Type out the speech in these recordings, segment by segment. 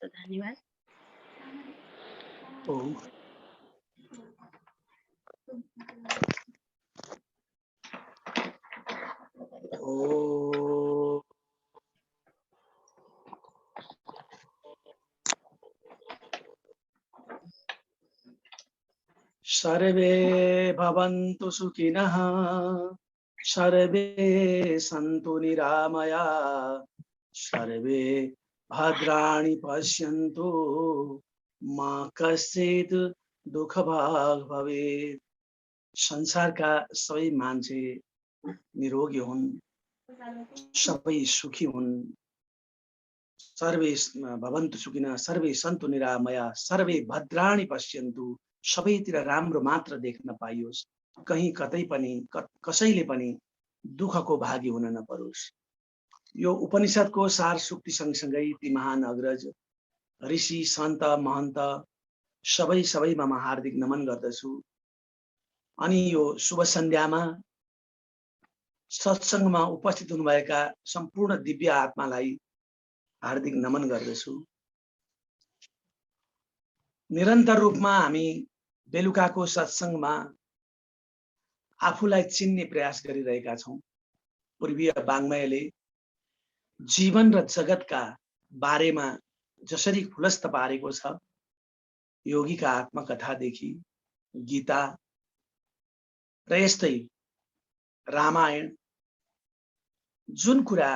धन्यवाद। सर्वे भवन्तु सुखिनः, सर्वे सन्तु निरामया, सर्वे भद्राणि पश्यन्तु मा कश्चित् दुःखभाग् भवेत्। संसारका सबै मान्छे निरोगी हुन्, सबै सुखी हुन्। सर्वे भवन्तु सुखिनः, सर्वे सन्तु निरामया, सर्वे भद्राणि पश्यन्तु, सबैतिर राम्रो मात्र देख्न पाइयोस्, कहीं कतै पनि कसैले पनि दुःखको भागी हुन नपरोस्। यो उपनिषदको सार सुक्ति सँगसँगै ती महान अग्रज ऋषि सन्त महन्त सबैमा म हार्दिक नमन गर्दछु। अनि यो शुभ सन्ध्यामा सत्संगमा उपस्थित हुनुभएका सम्पूर्ण दिव्य आत्मालाई हार्दिक नमन गर्दछु। निरन्तर रूपमा हामी बेलुकाको सत्संगमा आफूलाई चिन्ने प्रयास गरिरहेका छौं। पूर्वीय वाङ्मयले जीवन र जगतका बारेमा जसरी खुलस्त पारेको छ, योगीका आत्मकथादेखि गीता र यस्तै रामायण, जुन कुरा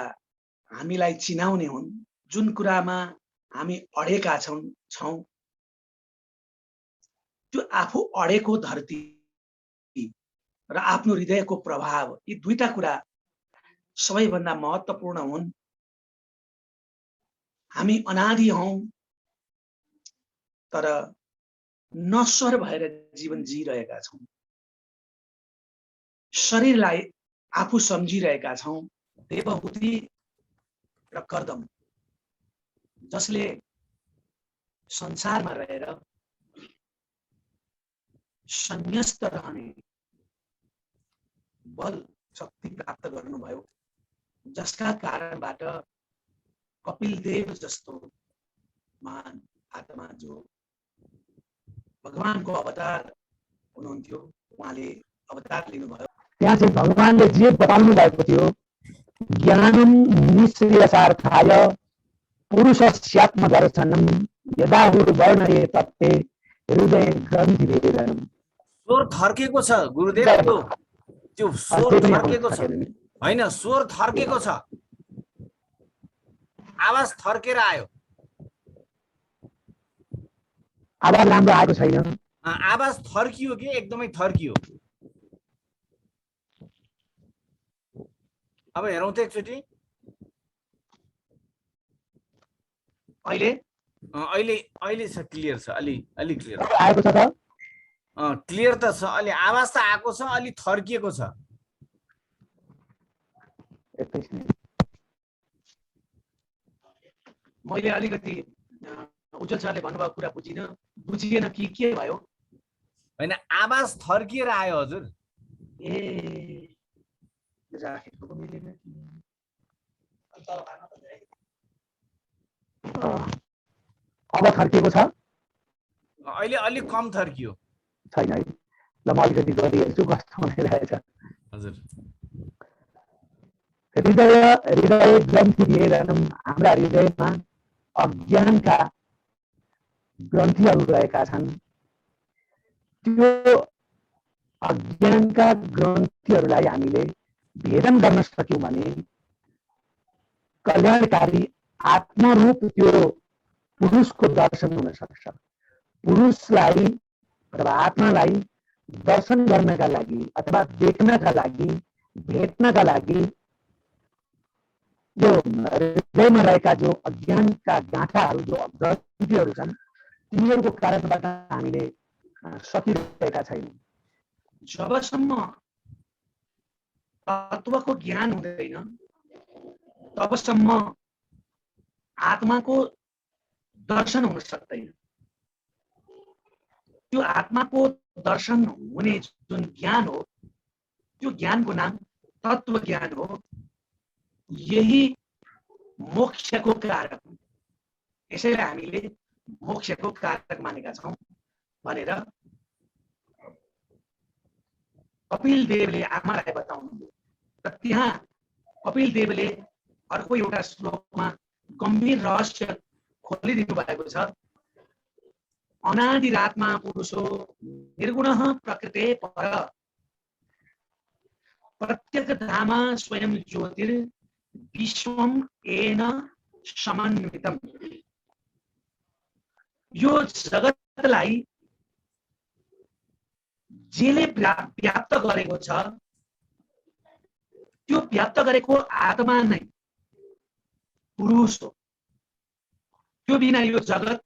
हामीलाई चिनाउने हुन्, जुन कुरामा हामी अडेका छौं, त्यो आफू अडेको धरती र आफ्नो हृदयको प्रभाव, यी दुईटा कुरा सबैभन्दा महत्त्वपूर्ण हुन्। हामी अनादि हौं, तर नश्वर भएर जीवन जिइरहेका छौं। शरीरलाई आफू सम्झिरहेका छौं, देवहूति र कर्दम, जसले संसारमा रहेर संन्यस्त रहने बल शक्ति प्राप्त गर्नुभयो, जसका कारणबाट कपिल देव जस्तो महान आत्मा जो भगवानको अवतार हुनुहुन्थ्यो, उहाँले अवतार लिनुभयो। त्यहाँ चाहिँ भगवानले जे बताउनु भएको थियो, ज्ञानम निश्चयसार्थाय पुरुषस्यात्म दर्शनम यदाहुर्वर्णये तत्ते हृदय ग्रन्थि भेदनम। स्वर थर्केको छ गुरुदेव, त्यो स्वर थर्केको छ हैन, स्वर थर्केको छ, आवाज थर्केर आयो। आवाज राम्रो आएको छैन, आवाज थर्कियो कि एकदमै थर्कियो। अब हेरौँ त एकचोटि। अहिले छ, क्लियर छ, अलि क्लियर आएको छ त, क्लियर त छ, अलि आवाज त आएको छ, अलि थर्किएको छ। मैले अलिकति उज्जवल सरले भन्नुभएको कुरा बुझिएन कि के भयो? हैन, आवाज थर्किएर आयो हजुर। राखेको मिलेन। अब थर्किएको छ, अहिले अलिक कम थर्कियो छैन है। ल म अलिकति गरिहेर्छु कस्तो हुँदैरहेछ हजुर। हृदय ग्रन्थि भेदनम, हाम्रा हृदयमा अज्ञानका ग्रन्थिहरू रहेका छन्। त्यो अज्ञानका ग्रन्थिहरूलाई हामीले भेदन गर्न सक्यौं भने कल्याणकारी आत्मरूप त्यो पुरुषको दर्शन हुन सक्छ। पुरुषलाई अथवा आत्मालाई दर्शन गर्नका लागि अथवा देख्नका लागि, भेट्नका लागि जो हृदयमा रहेका जो अज्ञानका गाँठाहरू, जो ग्रन्थिहरू छन्, तिनीहरूको कारणबाट हामीले सकिरहेका छैनौँ। जबसम्म तत्त्वको ज्ञान हुँदैन, तबसम्म आत्माको दर्शन हुन सक्दैन। त्यो आत्माको दर्शन हुने जुन ज्ञान हो, त्यो ज्ञानको नाम तत्व ज्ञान हो। यही मोक्षको कारक, यसैले हामीले मोक्षको कारक मानेका छौं भनेर कपिल देवले आमालाई बताउनुभयो। र त्यहाँ कपिल देवले अर्को एउटा श्लोकमा गम्भीर रहस्य खोलिदिनु भएको छ। अनादिरात्मा पुरुषो निर्गुणः प्रकृते पर प्रत्येक धाम स्वयं ज्योतिर विश्वम येन समन्वितम। यो जगतलाई जेले व्याप्त गरेको छ त्यो व्याप्त गरेको आत्मा नै पुरुष हो। त्यो बिना यो जगत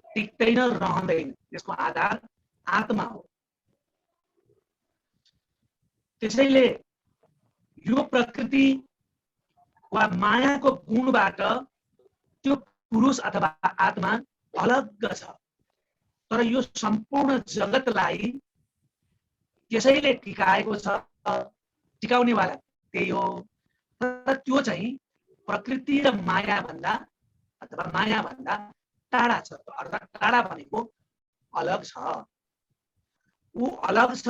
टिक्दैन, रहँदैन। त्यसको आधार आत्मा हो। त्यसैले यो प्रकृति वा मायाको गुणबाट त्यो पुरुष अथवा आत्मा अलग छ। तर यो सम्पूर्ण जगतलाई त्यसैले टिकाएको छ, टिकाउनेवाला त्यही हो। तर त्यो चाहिँ प्रकृति र माया भन्दा अथवा माया भन्दा टाढा छ। अर्थात् टाढा भनेको अलग छ। ऊ अलग छ,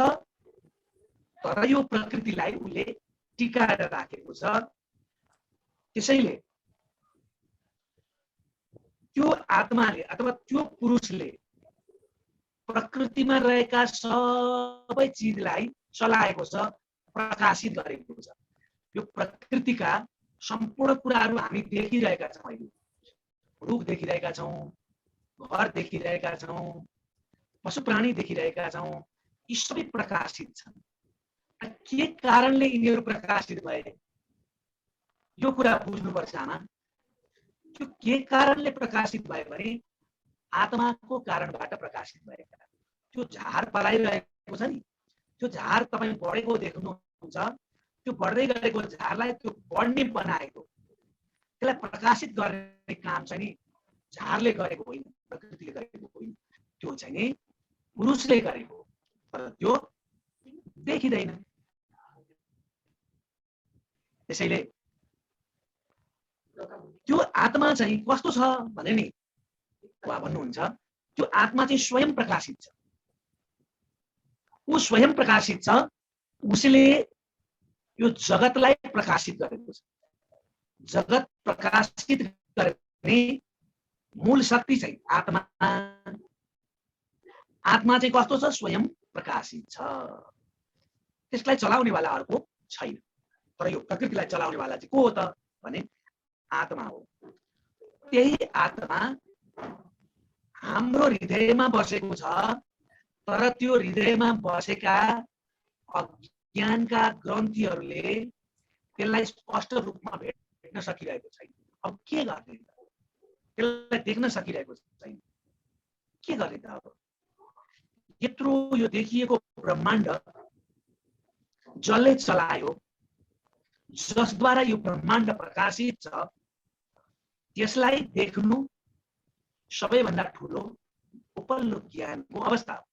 तर यो प्रकृतिलाई उसले टिकाएर राखेको छ। त्यसैले त्यो आत्माले अथवा त्यो पुरुषले प्रकृतिमा रहेका सबै चिजलाई चलाएको छ, प्रकाशित गरेको छ। यो प्रकृतिका सम्पूर्ण कुराहरू हामी देखिरहेका छौँ। अहिले रुख देखिरहेका छौँ, घर देखिरहेका छौँ, पशु प्राणी देखिरहेका छौँ। यी सबै प्रकाशित छन्। के कारणले यिनीहरू प्रकाशित भए यो कुरा बुझ्नुपर्छ आमा। त्यो के कारणले प्रकाशित भए भने आत्माको कारणबाट प्रकाशित भएका। त्यो झार पलाइरहेको छ नि, त्यो झार तपाईँ बढेको देख्नुहुन्छ। त्यो बढ्दै गरेको झारलाई त्यो बढ्ने बनाएको, त्यसलाई प्रकाशित गर्ने काम चाहिँ नि झारले गरेको होइन, प्रकृतिले गरेको होइन। त्यो चाहिँ नि पुरुषले गरेको, तर त्यो देखिँदैन। त्यसैले त्यो आत्मा चाहिँ कस्तो छ भने नि उहाँ भन्नुहुन्छ त्यो आत्मा चाहिँ स्वयं प्रकाशित छ। ऊ स्वयं प्रकाशित छ। उसले यो जगतलाई प्रकाशित गरेको छ। जगत प्रकाशित गर्ने मूल शक्ति चाहिँ आत्मा। आत्मा चाहिँ कस्तो छ? स्वयं प्रकाशित छ। त्यसलाई चलाउने वाला अर्को छैन। तर यो प्रकृतिलाई चलाउने वाला चाहिँ को हो त भने आत्मा हो। त्यही आत्मा हाम्रो हृदयमा बसेको छ। तर त्यो हृदयमा बसेका अज्ञानका ग्रन्थीहरूले त्यसलाई स्पष्ट रूपमा भेट्न सकिरहेको छैन। अब के गर्ने? त्यसलाई देख्न सकिरहेको छैन। के गर्ने त? अब यत्रो यो देखिएको ब्रह्माण्ड जसले चलायो, जसद्वारा यो ब्रह्माण्ड प्रकाशित छ, त्यसलाई देख्नु सबैभन्दा ठुलो उपल्लो ज्ञानको अवस्था हो।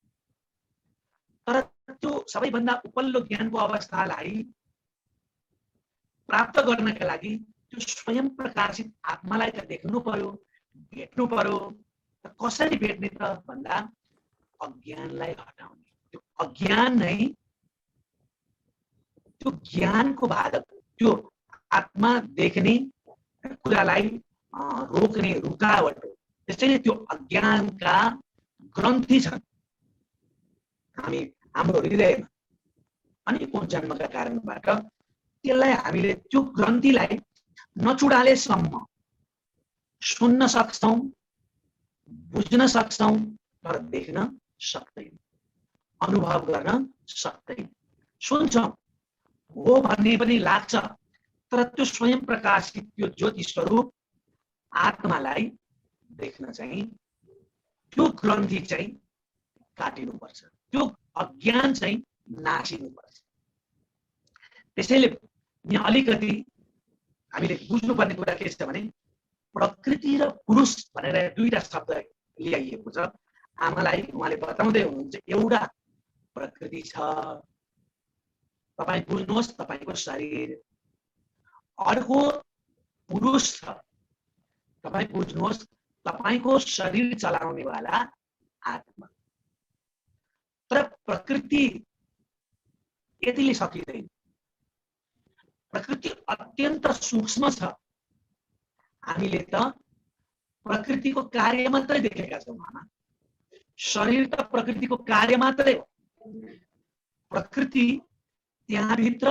तर त्यो सबैभन्दा उपल्लो ज्ञानको अवस्थालाई प्राप्त गर्नका लागि त्यो स्वयं प्रकाशित आत्मालाई त देख्नु पर्यो, भेट्नु पर्यो। कसरी भेट्ने त भन्दा अज्ञानलाई हटाउने। त्यो अज्ञान नै त्यो ज्ञानको बाधक, त्यो आत्मा देख्ने कुरालाई रोक्ने रुकावट हो। त्यसैले त्यो अज्ञानका ग्रन्थि छन् हाम्रो हृदयमा। अनेकौं जन्मका कारणबाट त्यसलाई हामीले त्यो ग्रन्थिलाई नचुडालेसम्म सुन्न सक्छौं, बुझ्न सक्छौं, तर देख्न सक्दैन, अनुभव गर्न सक्दैन। सुन्छौं, हो भन्ने पनि लाग्छ, तर त्यो स्वयं प्रकाशित त्यो ज्योति स्वरूप आत्मालाई देख्न चाहिँ त्यो ग्रन्थि चाहिँ काटिनुपर्छ, त्यो अज्ञान चाहिँ नासिनुपर्छ। त्यसैले यहाँ अलिकति हामीले बुझ्नुपर्ने कुरा के छ भने प्रकृति र पुरुष भनेर दुईटा शब्द ल्याइएको छ। आमालाई उहाँले बताउँदै हुनुहुन्छ एउटा प्रकृति छ, तपाईँ बुझ्नुहोस्, तपाईँको शरीर। अर्को पुरुष छ, तपाईँ बुझ्नुहोस्, तपाईको शरीर चलाउने वाला आत्मा, तर प्रकृति यतिले सकिँदैन। प्रकृति अत्यन्त सूक्ष्म छ। हामीले त प्रकृतिको कार्य मात्रै देखेका छौँ। शरीर त प्रकृतिको कार्य मात्रै हो। प्रकृति त्यहाँभित्र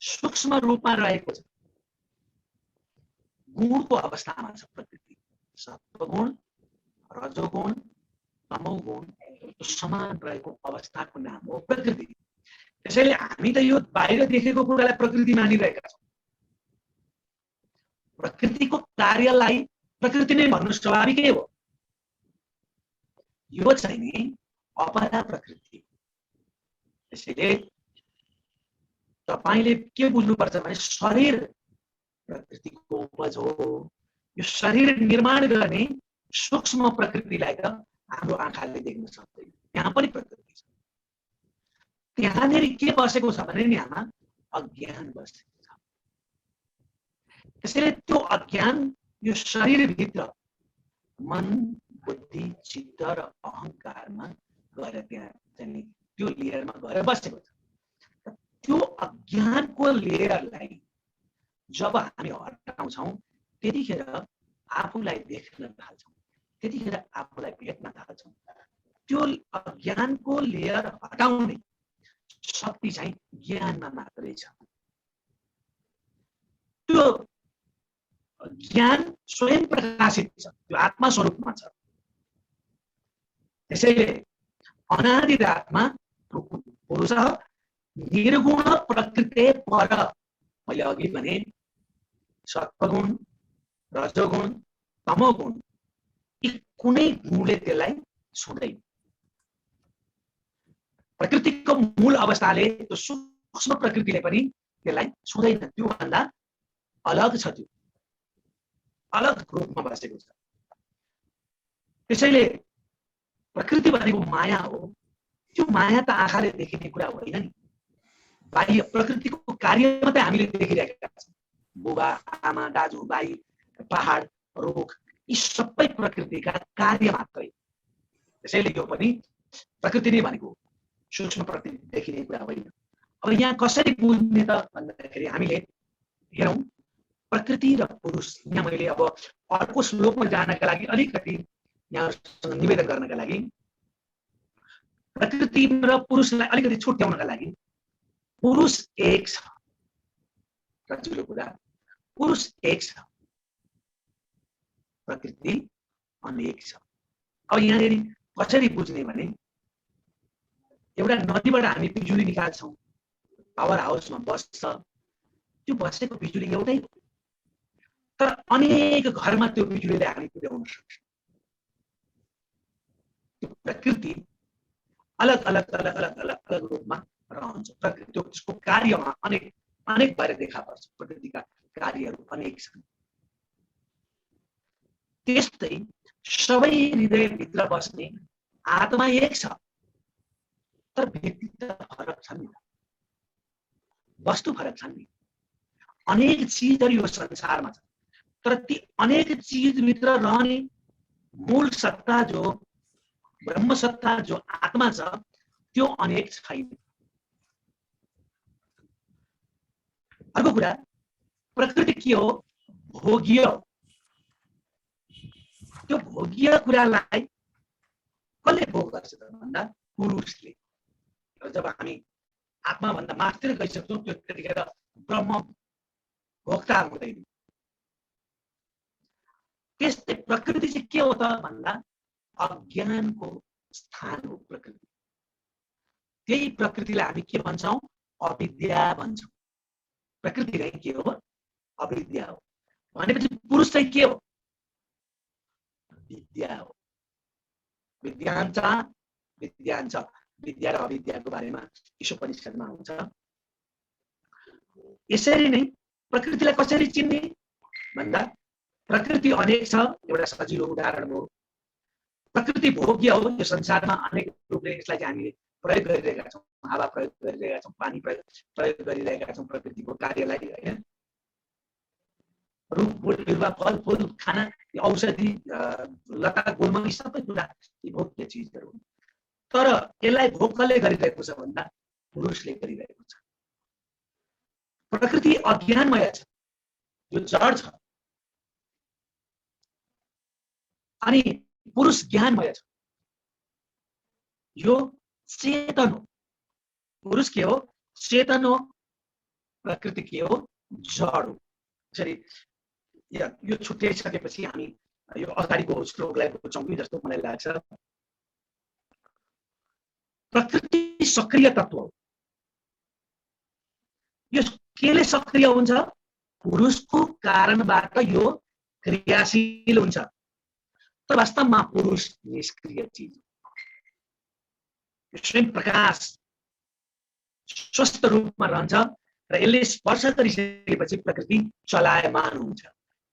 सूक्ष्म रूपमा रहेको छ। गुणको अवस्थामा छ प्रकृति। सत्वगुण, रजोगुण, तमोगुण समान रहेको अवस्थाको नाम हो प्रकृति। त्यसैले हामी त यो बाहिर देखेको कुरालाई प्रकृति मानिरहेका छौँ। प्रकृतिको कार्यलाई प्रकृति नै भन्नु स्वाभाविकै हो। यो चाहिँ नि अपरा प्रकृति। त्यसैले तपाईले के बुझ्नुपर्छ भने शरीर प्रकृतिको उपज हो। यो शरीर निर्माण गर्ने सूक्ष्म प्रकृतिलाई त हाम्रो आँखाले देख्न सक्दैन। यहाँ पनि प्रकृति छ। त्यहाँनेरि के बसेको छ भने नि आमा अज्ञान बसेको छ। त्यसैले त्यो अज्ञान यो शरीरभित्र मन, बुद्धि, चित्त र अहङ्कारमा गएर त्यहाँ चाहिँ त्यो लेयरमा गएर बसेको छ। त्यो अज्ञानको लेयरलाई जब हामी हटाउँछौँ त्यतिखेर आफूलाई देख्न थाल्छौँ, त्यतिखेर आफूलाई भेट्न थाल्छौँ। त्यो अज्ञानको लेयर हटाउने शक्ति चाहिँ ज्ञानमा मात्रै छ। त्यो ज्ञान स्वयं प्रकाशित छ, त्यो आत्मा स्वरूपमा छ। त्यसैले अनादिरात्मा पुरुषः निर्गुण प्रकृते पर। मैले अघि भने सत्वगुण, रजोगुण, तमोगुण यी कुनै गुणले त्यसलाई छुँदैन। प्रकृतिको मूल अवस्थाले त्यो सूक्ष्म प्रकृतिले पनि त्यसलाई छुँदैन। त्योभन्दा अलग छ, त्यो अलग रूपमा बसेको छ। त्यसैले प्रकृति भनेको माया हो। त्यो माया त आँखाले देखिने कुरा होइन नि। बाह्य प्रकृतिको कार्य मात्रै हामीले देखिरहेका छौँ। बुबा, आमा, दाजु, भाइ, पहाड, रुख यी सबै प्रकृतिका कार्य मात्रै। त्यसैले यो पनि प्रकृति नै भनेको सूक्ष्म प्रकृति देखिने कुरा होइन। अब यहाँ कसरी बुझ्ने त भन्दाखेरि हामीले हेरौँ प्रकृति र पुरुष। यहाँ मैले अब अर्को श्लोकमा जानका लागि अलिकति यहाँसँग निवेदन गर्नका लागि प्रकृति र पुरुषलाई अलिकति छुट्याउनका लागि पुरुष एक छ। रचिलो कुरा पुरुष एक छ, प्रकृति अनेक छ। अब यहाँनिर कसरी बुझ्ने भने एउटा नदीबाट हामी बिजुली निकाल्छौँ, पावर हाउसमा बस्छ, त्यो बसेको बिजुली एउटै हो, तर अनेक घरमा त्यो बिजुलीले हामी पुर्याउन सक्छौँ। त्यो प्रकृति अलग अलग अलग अलग अलग अलग रूपमा रहन्छ। प्रकृति त्यसको कार्यमा अनेक अनेक भएर देखा पर्छ। प्रकृतिका कार्यहरू अनेक छन्। त्यस्तै सबै हृदयभित्र बस्ने आत्मा एक छ, तर व्यक्तित्व फरक छन्, वस्तु फरक छन्। अनेक चिजहरू यो संसारमा छन्, तर ती अनेक चिजभित्र रहने मूल सत्ता जो ब्रह्म सत्ता जो आत्मा छ त्यो अनेक छैन। अर्को कुरा प्रकृति के हो? भोग्य। त्यो भोग्य कुरालाई कसले भोग गर्छ त भन्दा पुरुषले। जब हामी आत्मा भन्दा माथि गइसक्छौँ त्यतिखेर ब्रह्म भोक्ता हुँदैन। त्यस्तै प्रकृति चाहिँ के हो त भन्दा अज्ञानको स्थान हो प्रकृति। त्यही प्रकृतिलाई हामी के भन्छौँ? अविद्या भन्छौँ। प्रकृति नै के हो? अविद्या हो। भनेपछि पुरुष चाहिँ के हो? विद्या हो। विद्याञ्च विद्याञ्च विद्या र अविद्याको बारेमा ईशोपनिषदमा हुन्छ। यसरी नै प्रकृतिलाई कसरी चिन्ने भन्दा प्रकृति अनेक छ, एउटा सजिलो उदाहरण हो। प्रकृति भोग्य हो। यो संसारमा अनेक रूपले यसलाई हामीले प्रयोग गरिरहेका छौँ। हावा प्रयोग गरिरहेका छौँ, पानी प्रयोग गरिरहेका छौँ प्रकृतिको कार्यलाई, होइन? रुख बिरुवा फलफुल खाना औषधि लता गुल्मी सबै कुरा यी भोग्य चिजहरू हुन्। तर यसलाई भोग कसले गरिरहेको छ भन्दा पुरुषले गरिरहेको छ। प्रकृति अज्ञानमय छ, यो जड छ, अनि पुरुष ज्ञानमय छ, यो चेतन हो। पुरुष के हो? चेतन हो। प्रकृति के हो? जड हो। यसरी यो छुट्याइसकेपछि हामी यो अगाडिको श्लोकलाई बुझ्छौँ कि जस्तो मलाई लाग्छ। प्रकृति सक्रिय तत्व हो। यो केले सक्रिय हुन्छ? पुरुषको कारणबाट यो क्रियाशील हुन्छ। तर वास्तवमा पुरुष निष्क्रिय चिज हो। स्वयं प्रकाश स्वस्थ रूपमा रहन्छ र यसले स्पर्श गरिसकेपछि प्रकृति चलायमान हुन्छ।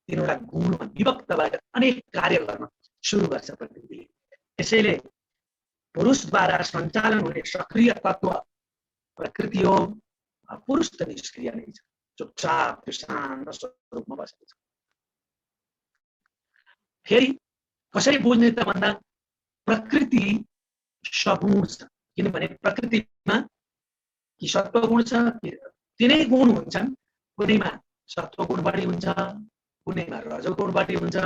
तीनवटा गुणमा विभक्त भएर अनेक कार्य गर्न सुरु गर्छ प्रकृतिले। त्यसैले पुरुषद्वारा सञ्चालन हुने सक्रिय तत्व प्रकृति हो। पुरुष त निष्क्रिय नै छ, चुपचाप शान्त स्वरूपमा बसेको छ। फेरि कसरी बुझ्ने त भन्दा प्रकृति सगुण छ, किनभने प्रकृतिमा कि सत्वगुण छ, तिनै गुण हुन्छन्। कुनैमा सत्वगुण बढी हुन्छ, कुनैमा रजोगुण बढी हुन्छ,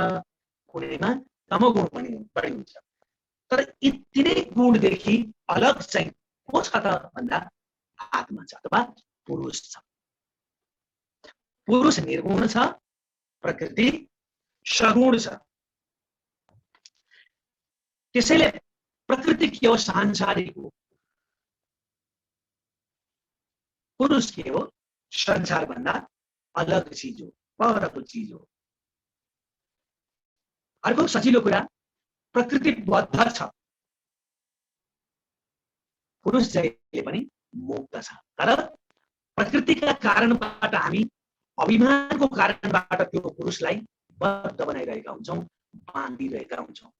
कुनैमा तमोगुण पनि बढी हुन्छ। तर यी तिनै गुणदेखि अलग चाहिँ को छ त भन्दा आत्मा छ अथवा पुरुष छ। पुरुष निर्गुण छ, प्रकृति सगुण छ। त्यसैले प्रकृति के हो? सांसारिक हो। पुरुष के हो? संसार भन्दा अलग चीज हो, परको चीज हो। अर्को सजिलो कुरा, प्रकृति बद्ध छ, पुरुष जहिले पनि मुक्त छ। तर प्रकृतिका कारणबाट हामी अभिमानको कारणबाट त्यो पुरुषलाई बद्ध बनाइरहेका हुन्छौँ, बाँधिरहेका हुन्छौँ।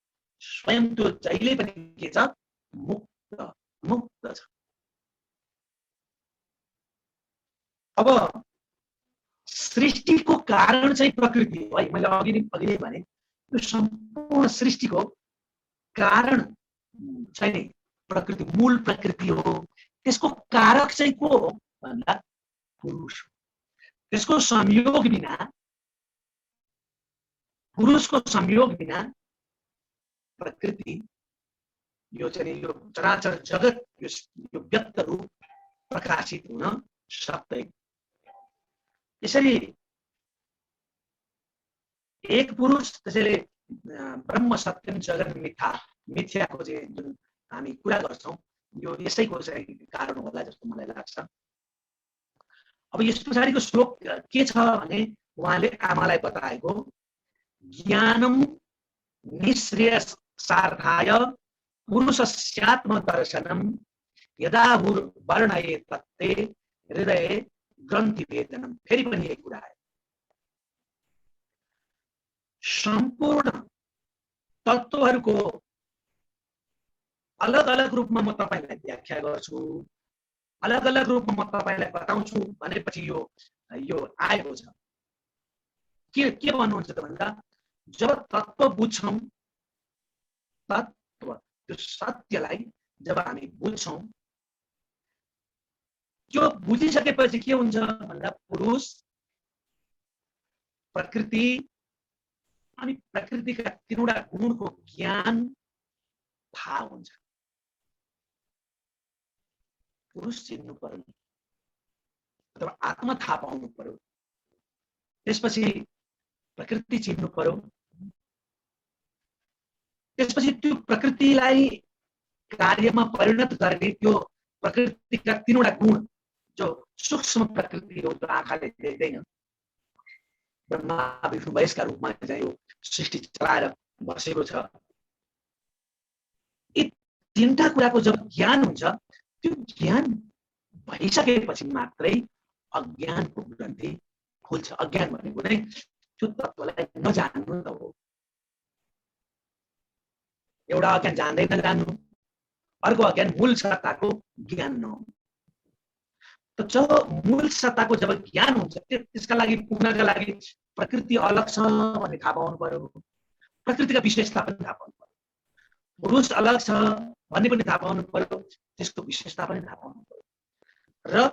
स्वयं त्यो जहिले पनि के छ? मुक्त मुक्त छ। अब सृष्टिको कारण चाहिँ प्रकृति हो है। मैले अघि नै भने यो सम्पूर्ण सृष्टिको कारण चाहिँ प्रकृति, मूल प्रकृति हो। त्यसको कारक चाहिँ को हो भन्दा पुरुष हो। त्यसको संयोग बिना, पुरुषको संयोग बिना प्रकृति यो चाहिँ यो चराचर जगत यो व्यक्त रूप प्रकाशित हुन सक्दैन। यसरी एक पुरुष, त्यसैले ब्रह्म सत्यम जगत मिथ्या, मिथ्याको चाहिँ जुन हामी कुरा गर्छौँ यो यसैको चाहिँ कारण होला जस्तो मलाई लाग्छ। अब यस पछाडिको श्लोक के छ भने उहाँले आमालाई बताएको ज्ञानम निःश्रेयसार्थाय पुरुषस्यात्म दर्शनम यदा वर्णये तत्ते हृदय ग्रन्थि वेदनम। फेरि पनि यही कुरा आयो, सम्पूर्ण तत्त्वहरूको अलग अलग रूपमा म तपाईलाई व्याख्या गर्छु, अलग अलग रूपमा म तपाईलाई बताउँछु भनेपछि यो आएको छ। के भन्नुहुन्छ त भन्दा जब तत्त्व बुझ्छौं, तत्त्व त्यो सत्यलाई जब हामी बुझ्छौं, त्यो बुझिसकेपछि के हुन्छ भन्दा पुरुष, प्रकृति अनि प्रकृतिका तीनवटा गुणको ज्ञान थाहा हुन्छ। पुरुष चिन्नु पर्यो अथवा आत्मा थाहा पाउनु पर्यो, त्यसपछि प्रकृति चिन्नु पर्यो, त्यसपछि त्यो प्रकृतिलाई कार्यमा परिणत गर्ने त्यो प्रकृतिका तीनवटा गुण जो सूक्ष्म प्रकृति हो, त्यो आँखाले देख्दैन, ब्रह्मा विष्णु महेशका रूपमा चाहिँ यो सृष्टि चलाएर बसेको छ। यी तीनटा कुराको जब ज्ञान हुन्छ, त्यो ज्ञान भइसकेपछि मात्रै अज्ञानको ग्रन्थि खुल्छ। अज्ञान भनेको नै त्यो तत्त्वलाई नजान्नु त हो। एउटा अज्ञान जान्दै नजान्नु, अर्को अज्ञान मूल सत्ताको ज्ञान नहुनु। त जब मूल सत्ताको जब ज्ञान हुन्छ त्यसका लागि पुग्नका लागि प्रकृति अलग छ भन्ने थाहा पाउनु पर्यो, प्रकृतिका विशेषता पनि थाहा पाउनु पर्यो, पुरुष अलग छ भन्ने पनि थाहा पाउनु पर्यो, त्यसको विशेषता पनि थाहा पाउनु पर्यो। र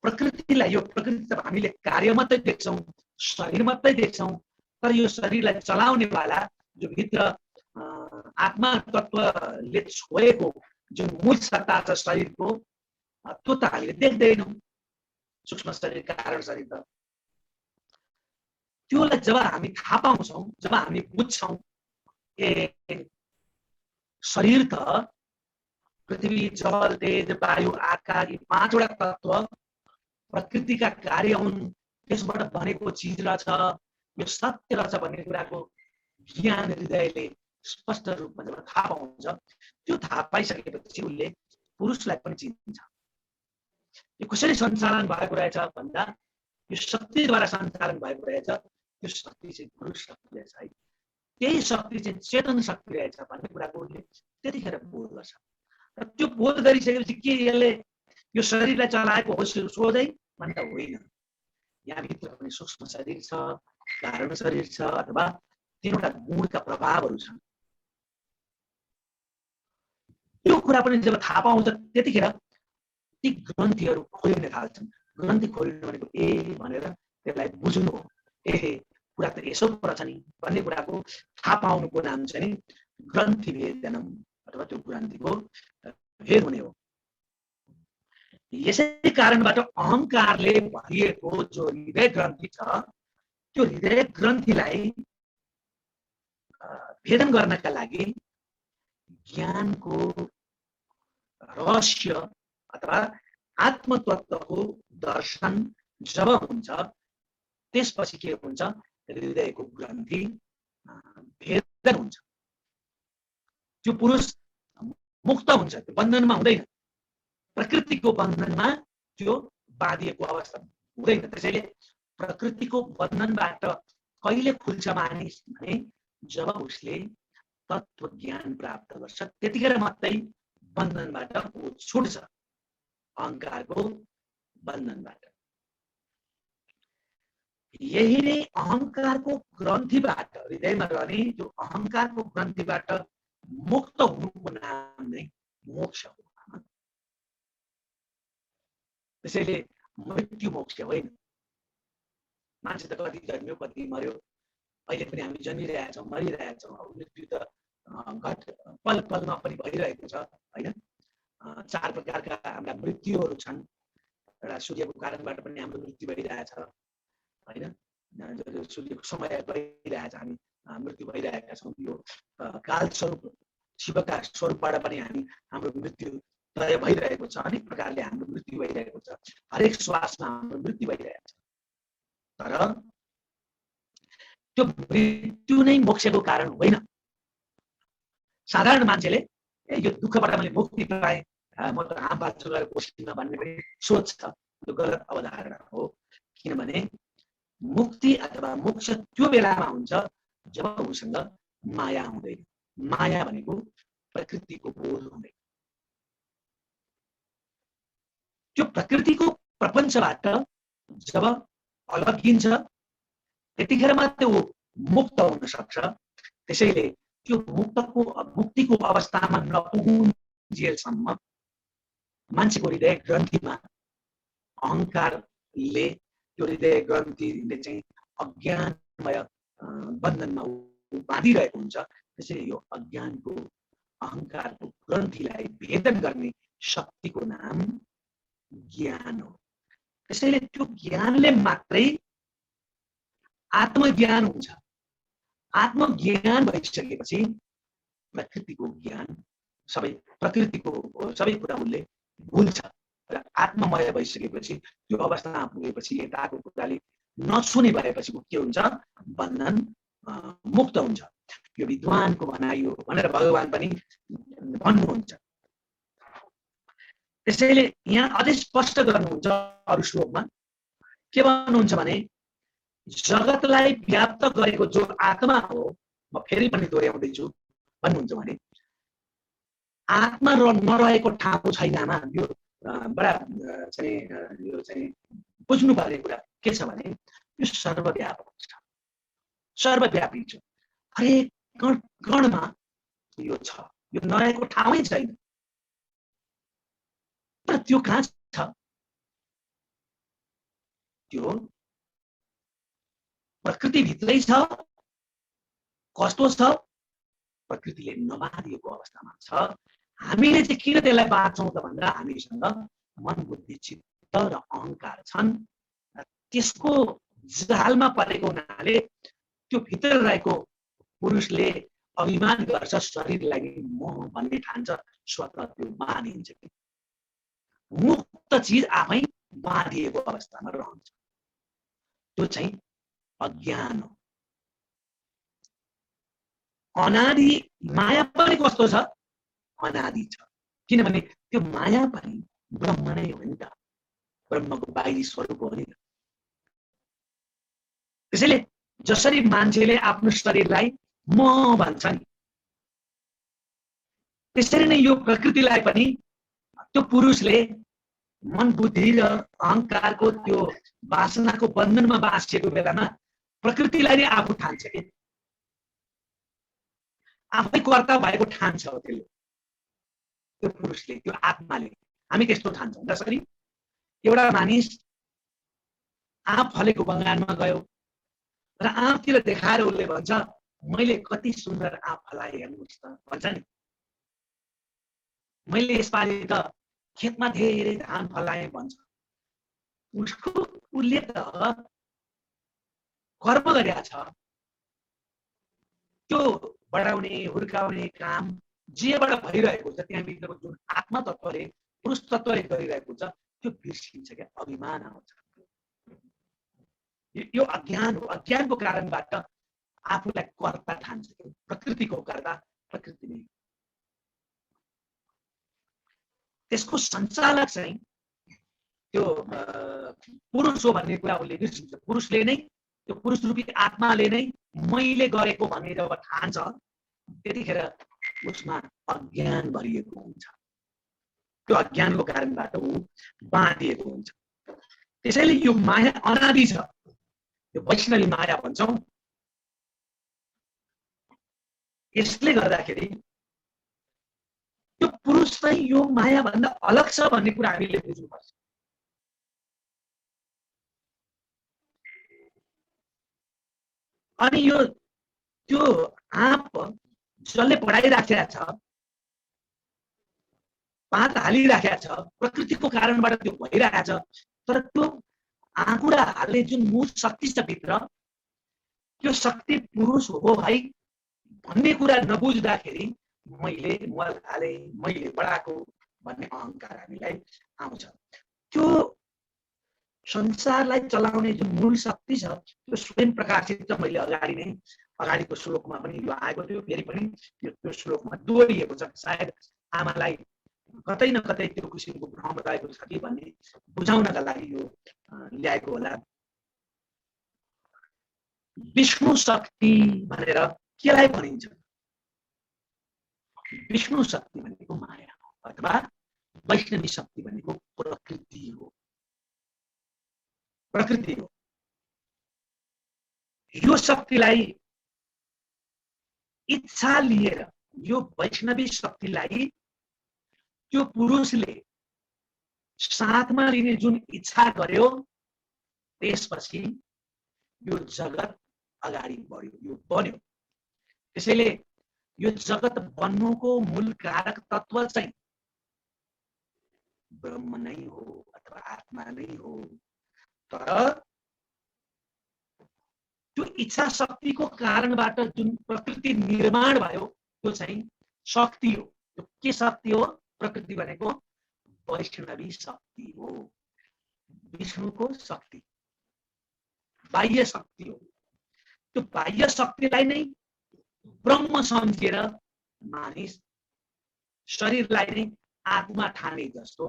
प्रकृतिलाई यो प्रकृति त हामीले कार्य मात्रै देख्छौँ, शरीर मात्रै देख्छौँ, तर यो शरीरलाई चलाउने वाला जो भित्र आत्मा तत्त्वले छोएको जुन मूल सत्ता छ शरीरको त्यो त हामीले देख्दैनौँ, सूक्ष्म शरीर कारण शरीर त त्योलाई जब हामी थाहा पाउँछौँ, जब हामी बुझ्छौँ ए शरीर त पृथ्वी जल तेज वायु आकाश यी 5 वटा तत्त्व प्रकृतिका कार्य हुन्, त्यसबाट बनेको चिज रहेछ, यो सत्य रहेछ भन्ने कुराको ज्ञान हृदयले स्पष्ट रूपमा जब थाहा पाउँछ, त्यो थाहा पाइसकेपछि उसले पुरुषलाई पनि चिन्छ। यो कसरी सञ्चालन भएको रहेछ भन्दा यो शक्तिद्वारा सञ्चालन भएको रहेछ, त्यो शक्ति चाहिँ पुरुष शक्ति रहेछ है, त्यही शक्ति चाहिँ चेतन शक्ति रहेछ भन्ने कुराको उसले त्यतिखेर बोध गर्छ। र त्यो बोध गरिसकेपछि के यसले यो शरीरलाई चलाएको हो सोझै भन्दा होइन, यहाँभित्र पनि सूक्ष्म शरीर छ, कारण शरीर छ, अथवा 3वटा गुणका प्रभावहरू छन्। यो कुरा पनि जब थाहा पाउँछ त्यतिखेर ती ग्रन्थीहरू खोलिन थाल्छन्। ग्रन्थी खोल्नु भनेको भनेर त्यसलाई बुझ्नु हो, कुरा त यसो पर्छ नि भन्ने कुराको थाहा पाउनुको नाम चाहिँ नि ग्रन्थी भेदनम अथवा त्यो ग्रन्थीको भेद हुने हो। यसै कारणबाट अहङ्कारले भरिएको जो हृदय ग्रन्थी छ त्यो हृदय ग्रन्थीलाई भेदन गर्नका लागि ज्ञानको रहस्य अथवा आत्मतत्त्वको दर्शन जब हुन्छ त्यसपछि के हुन्छ, हृदयको ग्रन्थी भेदन हुन्छ, त्यो पुरुष मुक्त हुन्छ, त्यो बन्धनमा हुँदैन, प्रकृतिको बन्धनमा त्यो बाँधिएको अवस्था हुँदैन। त्यसैले प्रकृतिको बन्धनबाट कहिले खुल्छ मानिस भने जब उसले तत्त्व ज्ञान प्राप्त गर्छ, त्यतिखेर मात्रै बन्धनबाट ऊ छुट्छ, अहङ्कारको बन्धनबाट। यही नै अहङ्कारको ग्रन्थीबाट हृदयमा रहने जो अहङ्कारको ग्रन्थीबाट मुक्त हुनुको नाम नै मोक्ष हो। त्यसैले मृत्यु मोक्ष होइन। मान्छे त कति जन्मियो कति मर्यो, अहिले पनि हामी जन्मिरहेछौँ मरिरहेछौँ, मृत्यु त पल पलमा पनि भइरहेको छ होइन। 4 प्रकारका हाम्रा मृत्युहरू छन्। एउटा सूर्यको कारणबाट पनि हाम्रो मृत्यु भइरहेछ होइन, सूर्यको समय गइरहेछ, हामी मृत्यु भइरहेका छौँ। यो कालस्वरूप शिवका स्वरूपबाट पनि हाम्रो मृत्यु तय भइरहेको छ, अनेक प्रकारले हाम्रो मृत्यु भइरहेको छ, हरेक श्वासमा हाम्रो मृत्यु भइरहेको छ। तर त्यो मृत्यु नै मोक्षको कारण होइन। साधारण मान्छेले यो दुःखबाट मैले मुक्ति पाएँ, म त हाम बाँच्छु गएर कोसिसमा भन्ने पनि सोच छ, त्यो गलत अवधारणा हो। किनभने मुक्ति अथवा मोक्ष त्यो बेलामा हुन्छ जब उसँग माया हुँदैन। माया भनेको प्रकृतिको बोध हुँदैन। त्यो प्रकृतिको प्रपञ्चबाट जब अलगिन्छ त्यतिखेर मात्रै ऊ मुक्त हुन सक्छ। त्यसैले त्यो मुक्तिको अवस्थामा नपुगुन्जेलसम्म मान्छेको हृदय ग्रन्थीमा अहङ्कारले त्यो हृदय ग्रन्थीले चाहिँ अज्ञानमय बन्धनमा बाँधिरहेको हुन्छ। त्यसैले यो अज्ञानको अहङ्कारको ग्रन्थीलाई भेदन गर्ने शक्तिको नाम ज्ञान हो। त्यसैले त्यो ज्ञानले मात्रै आत्मज्ञान हुन्छ। आत्मज्ञान भइसकेपछि प्रकृतिको ज्ञान प्रकृतिको सबै कुरा उसले भुल्छ र आत्ममय भइसकेपछि त्यो अवस्थामा पुगेपछि यताको कुराले नछुने भएपछि के हुन्छ, बन्धन मुक्त हुन्छ। यो विद्वानको भनाइ हो भनेर भगवान पनि भन्नुहुन्छ। त्यसैले यहाँ अझै स्पष्ट गर्नुहुन्छ अरू श्लोकमा के भन्नुहुन्छ भने जगतलाई व्याप्त गरेको जो आत्मा हो, म फेरि पनि दोहोऱ्याउँदैछु, भन्नुहुन्छ भने आत्मा नरहेको ठाउँ छैन। यो बडा चाहिँ यो चाहिँ बुझ्नुपर्ने कुरा के छ भने यो सर्वव्यापक छ, सर्वव्यापी छ, हरेक कणमा यो छ, यो नरहेको ठाउँै छैन। तर त्यो कहाँ छ? त्यो प्रकृतिभित्रै छ। कस्तो छ? प्रकृतिले नबाँधिएको अवस्थामा छ। हामीले चाहिँ किन त्यसलाई बाँच्छौँ त भन्दा हामीसँग मन बुद्धि चित्त र अहङ्कार छन्। त्यसको जालमा परेको हुनाले त्यो भित्र रहेको पुरुषले अभिमान गर्छ, शरीरलाई म भन्ने ठान्छ, स्वतः त्यो बाँधिन्छ। मुक्त चिज आफै बाँधिएको अवस्थामा रहन्छ। त्यो चाहिँ अज्ञान हो। अनादि माया पनि कस्तो छ? अनादि छ। किनभने त्यो माया पनि ब्रह्म नै हो नि त, ब्रह्मको बाहिरी स्वरूप हो नि त। त्यसैले जसरी मान्छेले आफ्नो शरीरलाई म भन्छ नि, त्यसरी नै यो प्रकृतिलाई पनि त्यो पुरुषले मन बुद्धि र अहङ्कारको त्यो वासनाको बन्धनमा बाँसिएको बेलामा प्रकृतिलाई नै आफू ठान्छ कि आफै कर्ता भएको ठान्छ हो त्यसले, त्यो पुरुषले, त्यो आत्माले। हामी त्यस्तो ठान्छौँ। जसरी एउटा मानिस आँप फलेको बगानमा गयो र आँपतिर देखाएर उसले भन्छ मैले कति सुन्दर आँप फलाए हेर्नुहोस् त भन्छ नि, मैले यसपालि त खेतमा धेरै धान फलाए भन्छ। उसले त कर्म गरेका छ। त्यो बढाउने हुर्काउने काम जेबाट भइरहेको छ, त्यहाँभित्रको जुन आत्मा तत्त्वले पुरुष तत्त्वले गरिरहेको छ त्यो बिर्सिन्छ क्या, अभिमान आउँछ। यो अज्ञान हो। अज्ञानको कारणबाट आफूलाई कर्ता ठान्छ। प्रकृतिको कर्ता प्रकृति नै। त्यसको सञ्चालक चाहिँ त्यो पुरुष हो भन्ने कुरा उसले बिर्सिन्छ। पुरुषले नै, त्यो पुरुष रूपी आत्माले नै मैले गरेको भन्ने जब ठान्छ त्यतिखेर उसमा अज्ञान भरिएको हुन्छ। त्यो अज्ञानको कारणबाट ऊ बाँधिएको हुन्छ। त्यसैले यो माया अनादि छ। यो वैष्णवी माया भन्छौँ। यसले गर्दाखेरि त्यो पुरुष चाहिँ यो माया भन्दा अलग छ भन्ने कुरा हामीले बुझ्नुपर्छ। अनि यो त्यो आँप जसले पढाइराखेका छ, पात हालिराखेका छ, प्रकृतिको कारणबाट त्यो भइरहेको छ। तर त्यो आँकुरा हाल्ने जुन मूल शक्ति छ भित्र, त्यो शक्ति पुरुष हो भाइ भन्ने कुरा नबुझ्दाखेरि मैले मल हाले, मैले बढाएको भन्ने अहङ्कार हामीलाई आउँछ। त्यो संसारलाई चलाउने जुन मूल शक्ति छ त्यो स्वयं प्रकाशित छ। मैले अगाडिको श्लोकमा पनि यो आएको थियो, फेरि पनि त्यो श्लोकमा दोहोरिएको छ। सायद आमालाई कतै न कतै त्यो किसिमको भ्रम रहेको छ कि भन्ने बुझाउनका लागि यो ल्याएको होला। विष्णु शक्ति भनेर केलाई भनिन्छ? विष्णु शक्ति भनेको माया हो, अथवा वैष्णवी शक्ति भनेको प्रकृति हो। प्रकृति हो। यो शक्तिलाई इच्छा लिएर, यो वैष्णवी शक्तिलाई त्यो पुरुषले साथमा लिने जुन इच्छा गर्यो, त्यसपछि यो जगत अगाडि बढ्यो, यो बन्यो। त्यसैले यो जगत बन्नुको मूल कारक तत्व चाहिँ ब्रह्म नै हो अथवा आत्मा नै हो। तर त्यो इच्छा शक्तिको कारणबाट जुन प्रकृति निर्माण भयो त्यो चाहिँ शक्ति हो। त्यो के शक्ति हो? प्रकृति भनेको वैष्णवी शक्ति हो, विष्णुको शक्ति, बाह्य शक्ति हो। त्यो बाह्य शक्तिलाई नै ब्रह्म सम्झेर मानिस शरीरलाई नै आत्मा ठाने जस्तो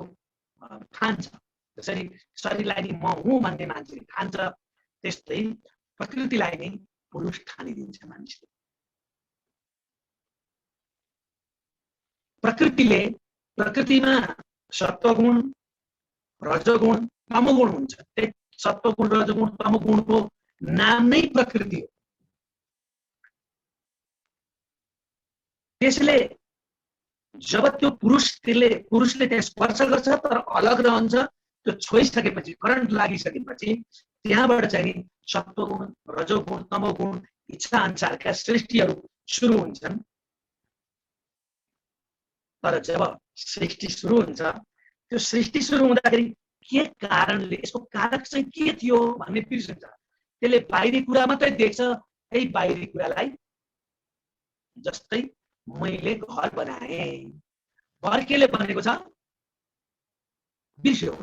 ठान्छ। जसरी शरीरलाई नै म हुँ भन्ने मान्छेले ठान्छ, त्यस्तै प्रकृतिलाई नै पुरुष ठानिदिन्छ मान्छेले। प्रकृतिमा सत्वगुण रजोगुण तमोगुण हुन्छ। त्यही सत्वगुण रजोगुण तमोगुणको नाम नै प्रकृति हो। त्यसले जब त्यो पुरुषले त्यहाँ स्पर्श गर्छ तर अलग रहन्छ, त्यो छोइसकेपछि करन्ट लागिसकेपछि त्यहाँबाट चाहिँ सत्वगुण रजोगुण तमोगुण इच्छा अनुसारका सृष्टिहरू सुरु हुन्छन्। तर जब सृष्टि सुरु हुन्छ, त्यो सृष्टि सुरु हुँदाखेरि के कारणले, यसको कारक चाहिँ के थियो भन्ने बिर्सिन्छ। त्यसले बाहिरी कुरा मात्रै देख्छ। त्यही बाहिरी कुरालाई, जस्तै मैले घर बनाएँ, घर केले बनेको छ बिर्स्यो,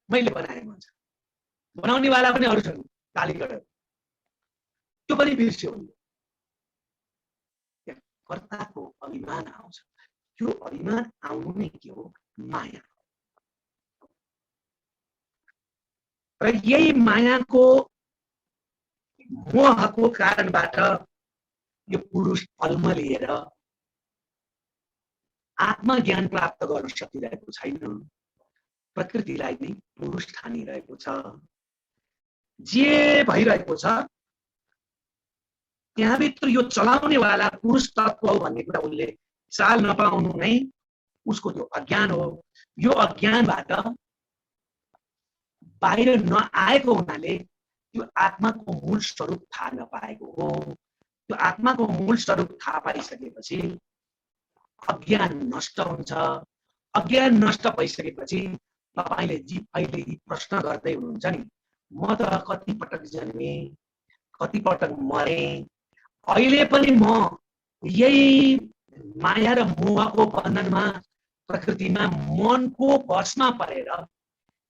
मैले बनाएँ भन्छ। बनाउनेवाला पनि अरू छन्, कालीगढ, त्यो पनि बिर्स्यो। कर्ताको अभिमान आउँछ। त्यो अभिमान आउनु नै के हो? माया। र यही मायाको मोहको कारणबाट यो पुरुष अल्मलिएर आत्मज्ञान प्राप्त गर्न सकिरहेको छैन। प्रकृतिलाई नै पुरुष ठानिरहेको छ। जे भइरहेको छ त्यहाँभित्र यो चलाउनेवाला पुरुष तत्व हो भन्ने कुरा उसले चाल नपाउनु नै उसको त्यो अज्ञान हो। यो अज्ञानबाट बाहिर नआएको हुनाले त्यो आत्माको मूल स्वरूप थाहा नपाएको हो। त्यो आत्माको मूल स्वरूप थाहा पाइसकेपछि अज्ञान नष्ट हुन्छ। अज्ञान नष्ट भइसकेपछि तपाईले अहिले प्रश्न गर्दै हुनुहुन्छ नि, म त कति पटक जन्मे, कति पटक मरे, अहिले पनि म यही माया र मोहको बन्धनमा, प्रकृतिमा मनको वशमा परेर,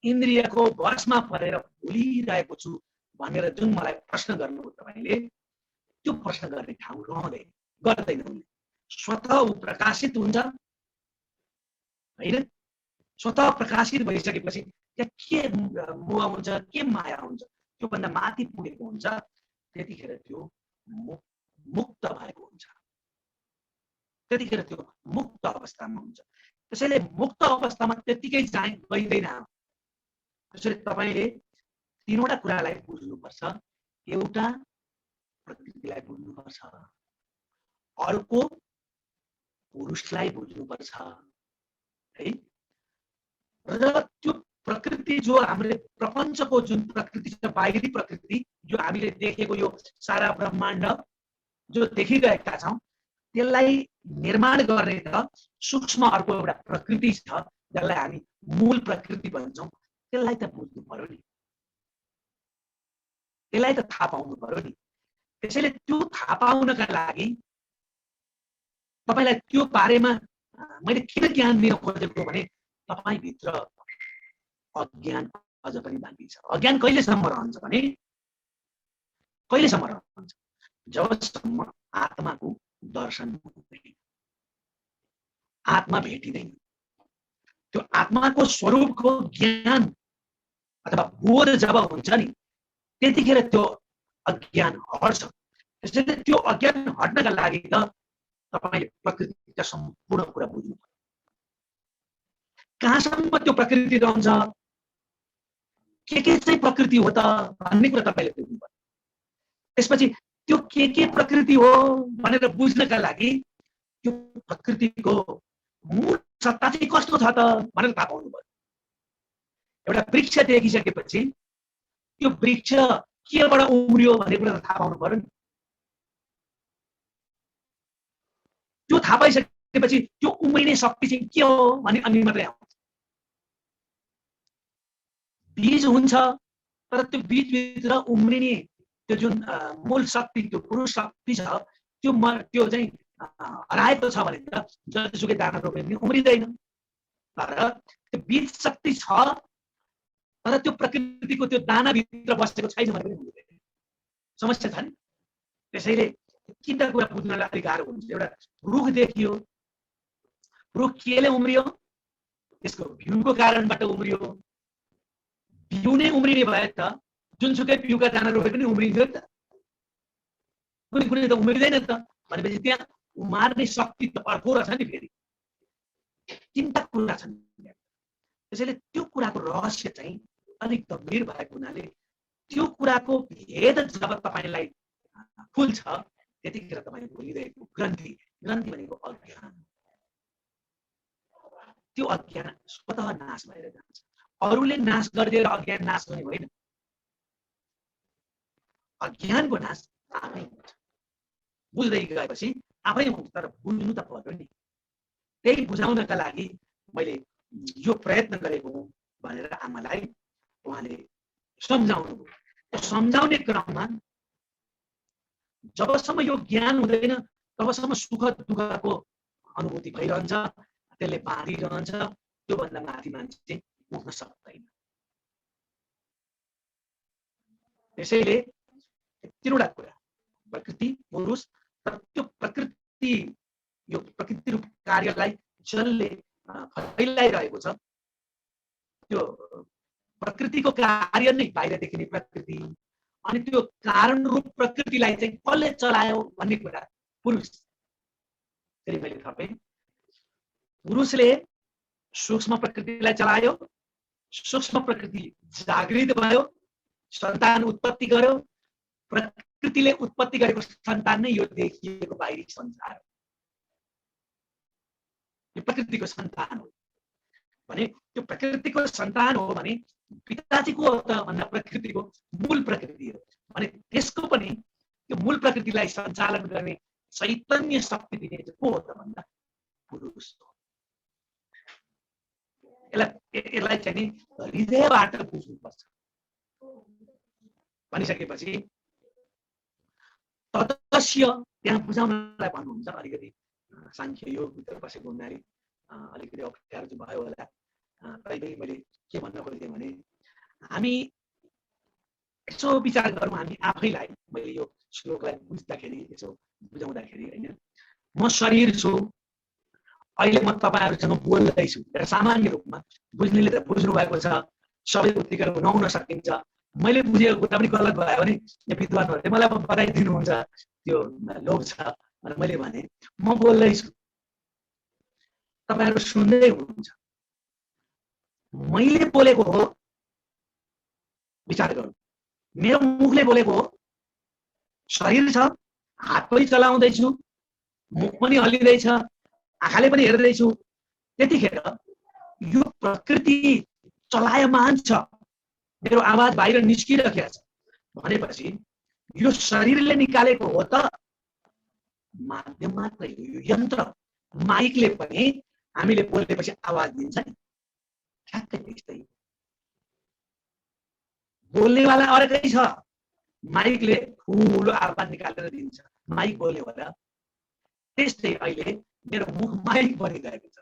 इन्द्रियको वशमा परेर भुलिरहेको छु भनेर जुन मलाई प्रश्न गर्नुभयो तपाईले, त्यो प्रश्न गर्ने ठाउँ गर्दैन। स्वतः ऊ प्रकाशित हुन्छ हैन। स्वतः प्रकाशित भइसकेपछि त्यहाँ के मोह हुन्छ, के माया हुन्छ, त्यो भन्दा माथि पुगेको हुन्छ। त्यतिखेर त्यो मुक्त भएको हुन्छ। त्यतिखेर त्यो मुक्त अवस्थामा हुन्छ। त्यसैले मुक्त अवस्थामा त्यतिकै गइँदैन। त्यसैले तपाईले तीनवटा कुरालाई बुझ्नुपर्छ। एउटा प्रकृतिलाई बुझ्नुपर्छ, अर्को पुरुषलाई बुझ्नुपर्छ है। र त्यो प्रकृति जो हामीले प्रपञ्चको जुन प्रकृति छ, बाहिरी प्रकृति जो हामीले देखेको यो सारा ब्रह्माण्ड जो देखिरहेका छौं, त्यसलाई निर्माण गर्ने त सूक्ष्म अर्को एउटा प्रकृति छ जसलाई हामी मूल प्रकृति भन्छौं। त्यसलाई त बुझ्नु पर्यो नि, त्यसलाई त थाहा पाउनु पर्यो नि। त्यसैले त्यो थाहा पाउनका लागि तपाईलाई त्यो बारेमा मैले किन ज्ञान दिन खोजेको भने तपाईभित्र अज्ञान अझ पनि बाँकी छ। अज्ञान कहिलेसम्म रहन्छ भने, कहिलेसम्म रहन्छ? जबसम्म आत्माको दर्शन हुँदैन, आत्मा भेटिँदैन। त्यो आत्माको स्वरूपको ज्ञान अथवा बोध जब हुन्छ नि, त्यतिखेर त्यो अज्ञान हट्छ। त्यसैले त्यो अज्ञान हट्नका लागि त तपाईले प्रकृतिका सम्पूर्ण कुरा बुझ्नु पर्यो। कहाँसम्म त्यो प्रकृति रहन्छ, के चाहिँ प्रकृति हो त भन्ने कुरा तपाईले बुझ्नु पर्यो। त्यसपछि त्यो के प्रकृति हो भनेर बुझ्नका लागि त्यो प्रकृतिको मूल सत्ता चाहिँ कस्तो छ त भनेर थाहा पाउनु पर्यो। एउटा वृक्ष देखिसकेपछि त्यो वृक्ष केबाट उम्रियो भन्ने कुरा थाहा पाउनु पर्यो नि। त्यो थाहा पाइसकेपछि त्यो उम्रिने शक्ति चाहिँ के हो भन्ने अनि मात्रै आउँछ। बीज हुन्छ, तर त्यो बीजभित्र उम्रिने त्यो जुन मूल शक्ति, त्यो पुरुष शक्ति छ, त्यो चाहिँ हराएको छ भने त जतिसुकै दाना रोपे पनि उम्रिँदैन। तर त्यो बीज शक्ति छ, तर त्यो प्रकृतिको त्यो दानाभित्र बसेको छैन भने पनि उम्रिँदैन। समस्या छ नि। त्यसैले तीनटा कुरा बुझ्नलाई अलिक गाह्रो हुन्छ। एउटा रुख देखियो, रुख केले उम्रियो? त्यसको बिउको कारणबाट उम्रियो। बिउ नै उम्रिने भए त जुनसुकै बिउका दाना रोपे पनि उम्रिन्थ्यो नि त, कुनै त उम्रिँदैन त। भनेपछि त्यहाँ उमार्ने शक्ति त अर्को रहेछ नि। फेरि तीनटा कुरा छन्। त्यसैले त्यो कुराको रहस्य चाहिँ अलिक गम्भीर भएको हुनाले त्यो कुराको भेद जब तपाईलाई खुल्छ त्यतिखेर तपाईको हृदयको ग्रन्थि भनेको अज्ञान, त्यो अज्ञान स्वतः नाश भएर जान्छ। अरूले नाश गरिदिएर अज्ञान नाश गर्ने होइन, अज्ञानको नाश आफै हुन्छ। बुझ्दै गएपछि आफै हुन्छ, तर बुझ्नु त पर्यो नि। त्यही बुझाउनका लागि मैले यो प्रयत्न गरेको हुँ भनेर आमालाई उहाँले सम्झाउनुभयो। सम्झाउने क्रममा जबसम्म यो ज्ञान हुँदैन तबसम्म सुख दुःखको अनुभूति भइरहन्छ, त्यसले बाँधिरहन्छ, त्योभन्दा माथि मान्छे उठ्न सक्दैन। त्यसैले तीनवटा कुरा, प्रकृति, पुरुष र त्यो प्रकृति, यो प्रकृति रूप कार्यलाई जसले फैलाइरहेको छ त्यो प्रकृतिको कार्य नै बाहिर देखिने प्रकृति, अनि त्यो कारण रूप प्रकृतिलाई चाहिँ कसले चलायो भन्ने कुरा पुरुष। फेरि मैले थपेँ, पुरुषले सूक्ष्म प्रकृतिलाई चलायो, सूक्ष्म प्रकृति जागृत भयो, सन्तान उत्पत्ति गर्यो, प्रकृतिले उत्पत्ति गरेको सन्तान नै यो देखिएको बाहिरी संसार हो। यो प्रकृतिको सन्तान हो भने त्यो प्रकृतिको सन्तान हो भने पिताजीको भन्दा प्रकृतिको मूल प्रकृति हो भने त्यसको पनि त्यो मूल प्रकृतिलाई सञ्चालन गर्ने चैतन्य शक्ति दिने चाहिँ को हो त भन्दा पुरुष हो। यसलाई चाहिँ नि हृदयबाट बुझ्नुपर्छ। भनिसकेपछि तदस्य त्यहाँ बुझाउनलाई भन्नुहुन्छ। अलिकति सांख्य योगभित्र बसेको हुनाले अलिकति अप्ठ्यारो चाहिँ भयो होला। तैपनि मैले के भन्न खोजेँ भने हामी यसो विचार गरौँ, हामी आफैलाई, मैले यो श्लोकलाई बुझ्दाखेरि यसो बुझाउँदाखेरि होइन, म शरीर छु, अहिले म तपाईँहरूसँग बोल्दैछु, सामान्य रूपमा बुझ्नेले त बुझ्नु भएको छ, सबै उत्तिकै नहुन सकिन्छ। मैले बुझेको कुरा पनि गलत भयो भने विद्वानहरूले मलाई बताइदिनुहुन्छ, त्यो लोभ छ भनेर मैले भने। म बोल्दैछु, तपाईँहरू सुन्दै हुनुहुन्छ, मैले बोलेको हो, विचार गर्नु, मेरो मुखले बोलेको हो, शरीर छ, हात पनि चलाउँदैछु, मुख पनि हल्लिँदैछ, आँखाले पनि हेर्दैछु, त्यतिखेर यो प्रकृति चलायमान छ, मेरो आवाज बाहिर निस्किरहेको छ भनेपछि यो शरीरले निकालेको हो त माध्यम मात्रै हो, यो यन्त्र माइकले पनि हामीले बोलेपछि आवाज दिन्छ नि, ठ्याक्कै त्यस्तै बोल्नेवाला अर्कै छ, माइकले ठुलो आवाज निकालेर दिन्छ, माइक बोल्ने होला। त्यस्तै अहिले मेरो मुख माइक बनिरहेको छ,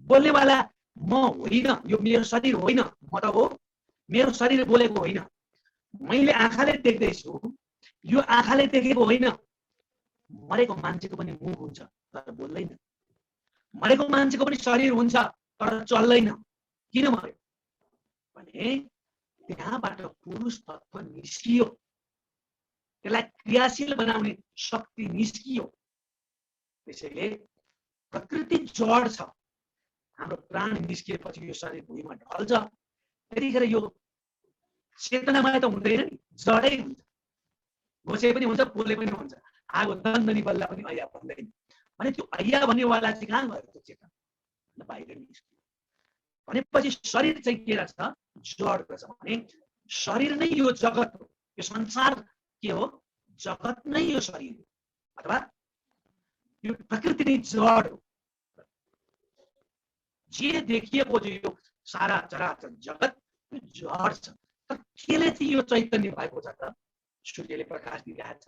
बोल्नेवाला म होइन, यो मेरो शरीर होइन, म त हो, मेरो शरीर बोलेको होइन। मैले आँखाले देख्दैछु, यो आँखाले देखेको होइन। मरेको मान्छेको पनि मुख हुन्छ तर बोल्दैन, मरेको मान्छेको पनि शरीर हुन्छ तर चल्दैन। किन मर्यो भने त्यहाँबाट पुरुष तत्त्व निस्कियो, त्यसलाई क्रियाशील बनाउने शक्ति निस्कियो। त्यसैले प्रकृति जड छ, हाम्रो प्राण निस्किएपछि यो शरीर भुइँमा ढल्छ, त्यतिखेर यो चेतनामय त हुँदैन नि, जडै हुन्छ, घोसे पनि हुन्छ, पोले पनि हुन्छ, आगो दन्दनी बल्ला पनि ऐया भन्दैन भने त्यो ऐया भन्नेवाला चाहिँ कहाँ गयो त्यो चेतना, बाहिर निस्कियो भनेपछि शरीर चाहिँ के रहेछ, जड रहेछ भने शरीर नै यो जगत हो, यो संसार के हो, जगत नै यो शरीर हो, अथवा यो प्रकृति नै जड हो। जे देखिएको जो यो सारा चराचर जगत जड छ, तर केले चाहिँ यो चैतन्य भएको छ त? सूर्यले प्रकाश दिइरहेछ,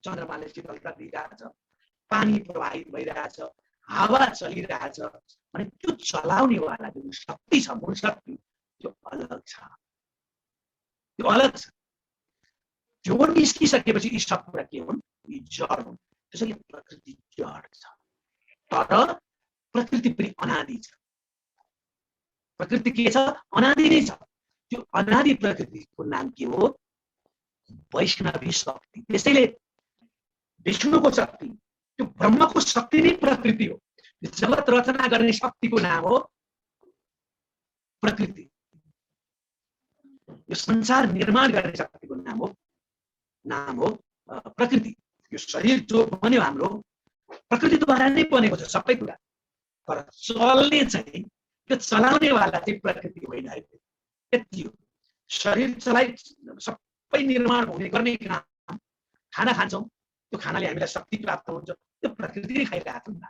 चन्द्रमाले शीतलता दिइरहेछ, पानी प्रवाहित भइरहेछ, हावा चलिरहेछ भने त्यो चलाउनेवाला जुन शक्ति छ, मूल शक्ति, त्यो अलग छ, त्यो अलग छ। त्यो निस्किसकेपछि यी सब कुरा के हुन्, यी जड हुन्। त्यसैले प्रकृति जड छ तर प्रकृति पनि अनादि छ। प्रकृति के छ, अनादि नै छ। त्यो अनादि प्रकृतिको नाम के हो, वैष्णवी शक्ति। त्यसैले विष्णुको शक्ति, त्यो ब्रह्मको शक्ति नै प्रकृति हो। जगत रचना गर्ने शक्तिको नाम हो प्रकृति, यो संसार निर्माण गर्ने शक्तिको नाम हो प्रकृति। यो शरीर जो बन्यो हाम्रो प्रकृतिद्वारा नै बनेको छ सबै कुरा, तर चल्ने चाहिँ त्यो चलाउनेवाला चाहिँ प्रकृति होइन। यति हो। शरीर चलाइ सबै निर्माण हुने गर्ने काम, खाना खान्छौँ, त्यो खानाले हामीलाई शक्ति प्राप्त हुन्छ, त्यो प्रकृतिले खाइरहेको हुन्छ।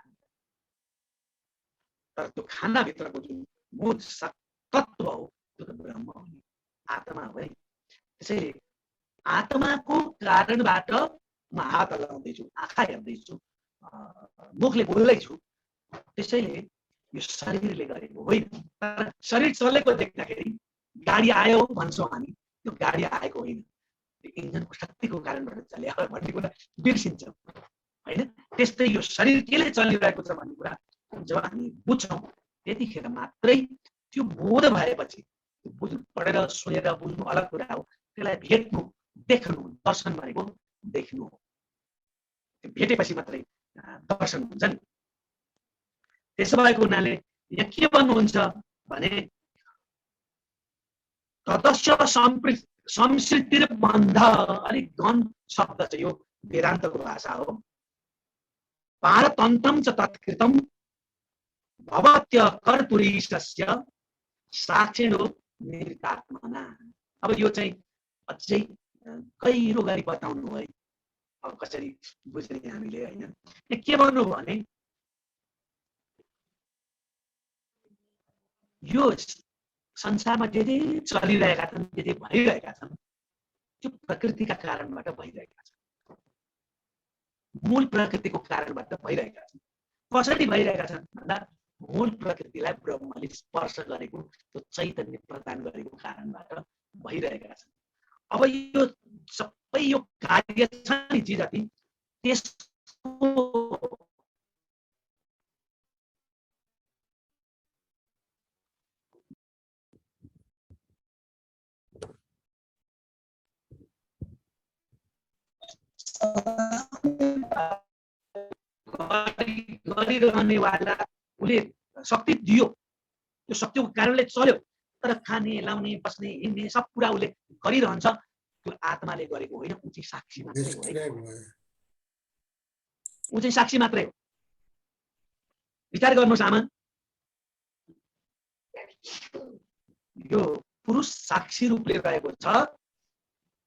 तर त्यो खानाभित्रको जुन मूल तत्त्व हो त्यो त ब्रह्म हो, आत्मा हो। त्यसैले आत्माको कारणबाट म हात हल्लाउँदैछु, आँखा हेर्दैछु, मुखले बोल्दैछु, त्यसैले यो शरीरले गरेको होइन। तर शरीर चलेको देख्दाखेरि गाडी आयो भन्छौँ हामी, त्यो गाडी आएको होइन, त्यो इन्जनको शक्तिको कारणबाट चल्यो भन्ने कुरा बिर्सिन्छौँ होइन। त्यस्तै यो शरीर केले चलिरहेको छ भन्ने कुरा जब हामी बुझ्छौँ त्यतिखेर मात्रै त्यो बोध भएपछि, पढेर सुनेर बुझ्नु अलग कुरा हो, त्यसलाई भेट्नु, देख्नु, दर्शन भनेको देख्नु हो। भेटेपछि मात्रै दर्शन हुन्छ नि। त्यसो भएको हुनाले यहाँ के भन्नुहुन्छ भने तदस्य संसृतिर्बन्ध, अलिक गन शब्द छ यो, वेदान्तको भाषा हो। पारतन्त्रम च तत्कृतम भवत्य कर्तुरीशस्य साक्षिणो निरितात्मना। अब यो चाहिँ अझै गहिरो गरी बताउनु है, अब कसरी बुझ्ने हामीले होइन। के भन्नु भने यो संसारमा जे जे चलिरहेका छन्, जे जे भइरहेका छन्, त्यो प्रकृतिका कारणबाट भइरहेका छन्, मूल प्रकृतिको कारणबाट भइरहेका छन्। कसरी भइरहेका छन् भन्दा मूल प्रकृतिलाई ब्रह्मले स्पर्श गरेको, त्यो चैतन्य प्रदान गरेको कारणबाट भइरहेका छन्। अब यो सबै यो कार्य छ नि जे जति, त्यसको गरिरहनेवाला उसले शक्ति दियो, त्यो शक्तिको कारणले चल्यो। तर खाने, लाउने, बस्ने, हिँड्ने सब कुरा उसले गरिरहन्छ, त्यो आत्माले गरेको होइन, ऊ चाहिँ साक्षी मात्रै हो। ऊ चाहिँ साक्षी मात्रै हो। विचार गर्नुहोस् आमा, यो पुरुष साक्षी रूपले रहेको छ।